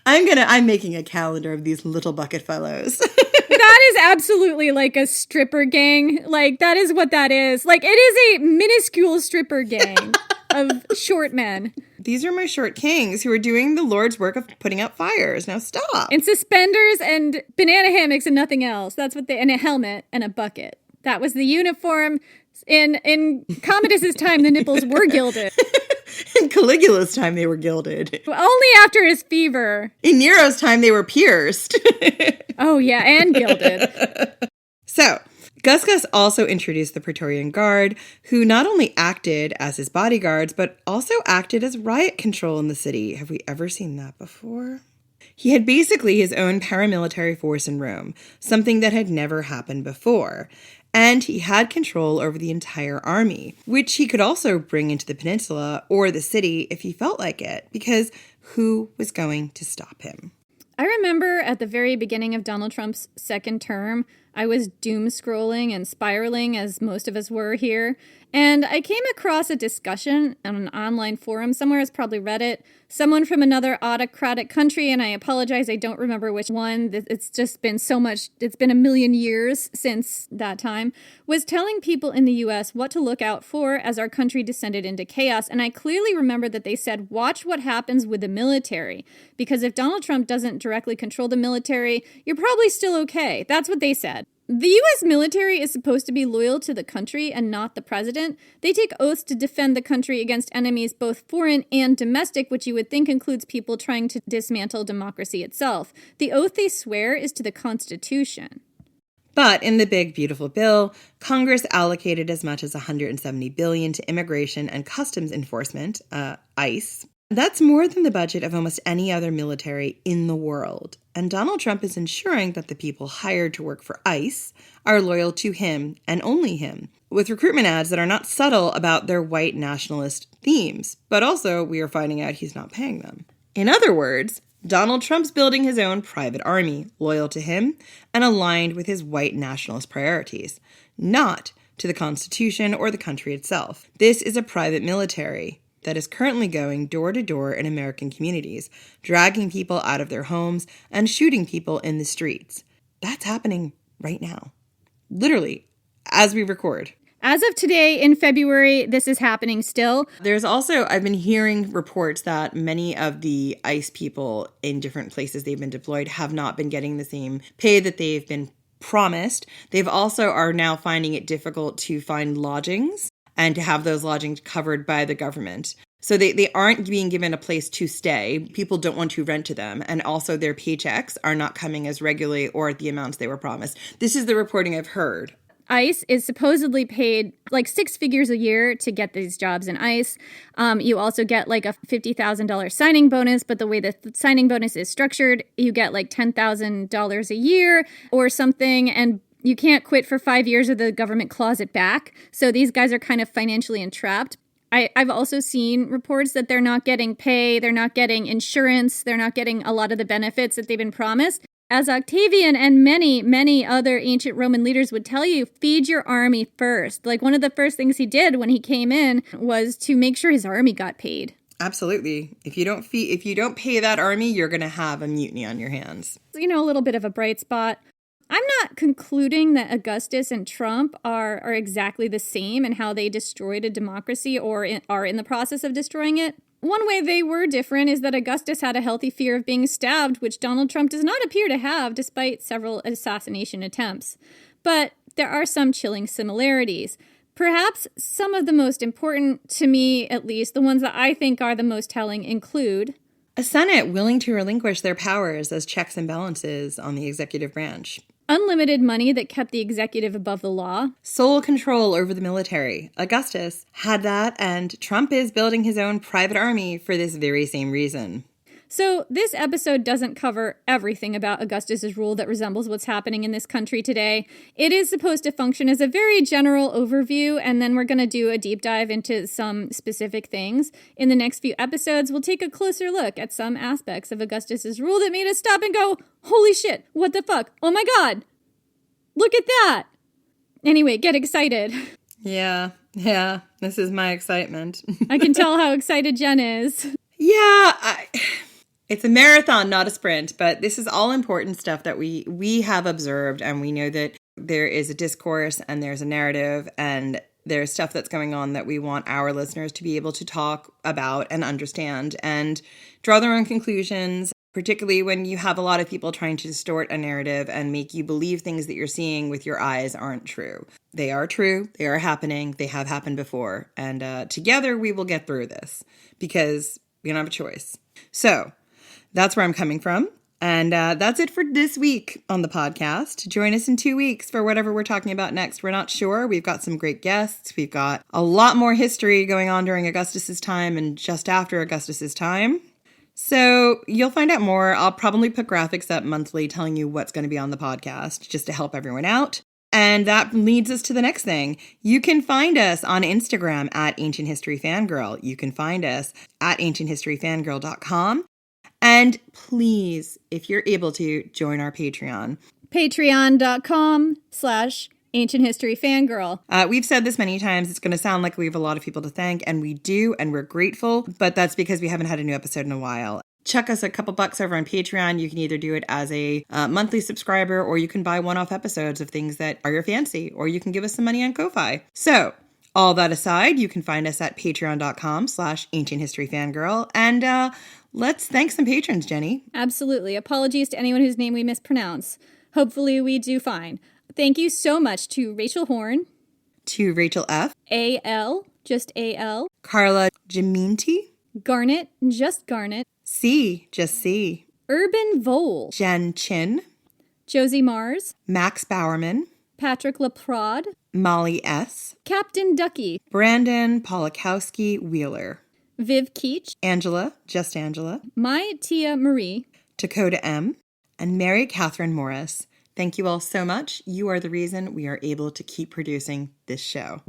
I'm making a calendar of these little bucket fellows. That is absolutely like a stripper gang. That is what that is. It is a minuscule stripper gang of short men. These are my short kings who are doing the Lord's work of putting out fires. Now stop. And suspenders and banana hammocks and nothing else. That's what and a helmet and a bucket. That was the uniform. In Commodus's time, the nipples were gilded. In Caligula's time, they were gilded. Only after his fever. In Nero's time, they were pierced. Oh, yeah, and gilded. So, Gus also introduced the Praetorian Guard, who not only acted as his bodyguards, but also acted as riot control in the city. Have we ever seen that before? He had basically his own paramilitary force in Rome, something that had never happened before. And he had control over the entire army, which he could also bring into the peninsula or the city if he felt like it, because who was going to stop him? I remember at the very beginning of Donald Trump's second term, I was doom scrolling and spiraling, as most of us were here, and I came across a discussion on an online forum, somewhere it's probably Reddit, someone from another autocratic country, and I apologize, I don't remember which one, it's just been so much, it's been a million years since that time, was telling people in the US what to look out for as our country descended into chaos, and I clearly remember that they said, watch what happens with the military, because if Donald Trump doesn't directly control the military, you're probably still okay. That's what they said. The U.S. military is supposed to be loyal to the country and not the president. They take oaths to defend the country against enemies both foreign and domestic, which you would think includes people trying to dismantle democracy itself. The oath they swear is to the Constitution. But in the big, beautiful bill, Congress allocated as much as $170 billion to immigration and customs enforcement, ICE. That's more than the budget of almost any other military in the world. And Donald Trump is ensuring that the people hired to work for ICE are loyal to him and only him, with recruitment ads that are not subtle about their white nationalist themes, but also we are finding out he's not paying them. In other words, Donald Trump's building his own private army, loyal to him and aligned with his white nationalist priorities, not to the Constitution or the country itself. This is a private military that is currently going door to door in American communities, dragging people out of their homes and shooting people in the streets. That's happening right now. Literally, as we record. As of today in February, this is happening still. There's also, I've been hearing reports that many of the ICE people in different places they've been deployed have not been getting the same pay that they've been promised. They've also are now finding it difficult to find lodgings and to have those lodgings covered by the government. So they aren't being given a place to stay. People don't want to rent to them. And also their paychecks are not coming as regularly or at the amounts they were promised. This is the reporting I've heard. ICE is supposedly paid like 6 figures a year to get these jobs in ICE. You also get like a $50,000 signing bonus, but the way the signing bonus is structured, you get like $10,000 a year or something, and you can't quit for 5 years or the government claws it back. So these guys are kind of financially entrapped. I've also seen reports that they're not getting pay, they're not getting insurance, they're not getting a lot of the benefits that they've been promised. As Octavian and many, many other ancient Roman leaders would tell you, feed your army first. Like one of the first things he did when he came in was to make sure his army got paid. Absolutely. If you don't pay that army, you're going to have a mutiny on your hands. You know, a little bit of a bright spot. I'm not concluding that Augustus and Trump are exactly the same in how they destroyed a democracy or are in the process of destroying it. One way they were different is that Augustus had a healthy fear of being stabbed, which Donald Trump does not appear to have despite several assassination attempts. But there are some chilling similarities. Perhaps some of the most important, to me at least, the ones that I think are the most telling include a Senate willing to relinquish their powers as checks and balances on the executive branch. Unlimited money that kept the executive above the law. Sole control over the military. Augustus had that, and Trump is building his own private army for this very same reason. So this episode doesn't cover everything about Augustus's rule that resembles what's happening in this country today. It is supposed to function as a very general overview, and then we're going to do a deep dive into some specific things. In the next few episodes, we'll take a closer look at some aspects of Augustus's rule that made us stop and go, holy shit, what the fuck? Oh my god! Look at that! Anyway, get excited. Yeah, this is my excitement. I can tell how excited Jen is. Yeah, it's a marathon, not a sprint, but this is all important stuff that we have observed, and we know that there is a discourse and there's a narrative and there's stuff that's going on that we want our listeners to be able to talk about and understand and draw their own conclusions, particularly when you have a lot of people trying to distort a narrative and make you believe things that you're seeing with your eyes aren't true. They are true. They are happening. They have happened before. And together we will get through this because we don't have a choice. So that's where I'm coming from. And that's it for this week on the podcast. Join us in 2 weeks for whatever we're talking about next. We're not sure. We've got some great guests. We've got a lot more history going on during Augustus's time and just after Augustus's time. So you'll find out more. I'll probably put graphics up monthly telling you what's going to be on the podcast just to help everyone out. And that leads us to the next thing. You can find us on Instagram at Ancient History Fangirl. You can find us at ancienthistoryfangirl.com. And please, if you're able to, join our Patreon. Patreon.com/Ancient History Fangirl. We've said this many times. It's going to sound like we have a lot of people to thank, and we do, and we're grateful, but that's because we haven't had a new episode in a while. Chuck us a couple bucks over on Patreon. You can either do it as a monthly subscriber, or you can buy one-off episodes of things that are your fancy, or you can give us some money on Ko-Fi. So, all that aside, you can find us at patreon.com/Ancient History Fangirl, and let's thank some patrons, Jenny. Absolutely. Apologies to anyone whose name we mispronounce. Hopefully we do fine. Thank you so much to Rachel Horn. To Rachel F. A.L., just A.L. Carla Giminti. Garnet, just Garnet. C, just C. Urban Vole. Jen Chin. Josie Mars. Max Bowerman. Patrick Laprade. Molly S. Captain Ducky. Brandon Polakowski Wheeler. Viv Keach. Angela, just Angela. My Tia Marie. Dakota M. And Mary Catherine Morris. Thank you all so much. You are the reason we are able to keep producing this show.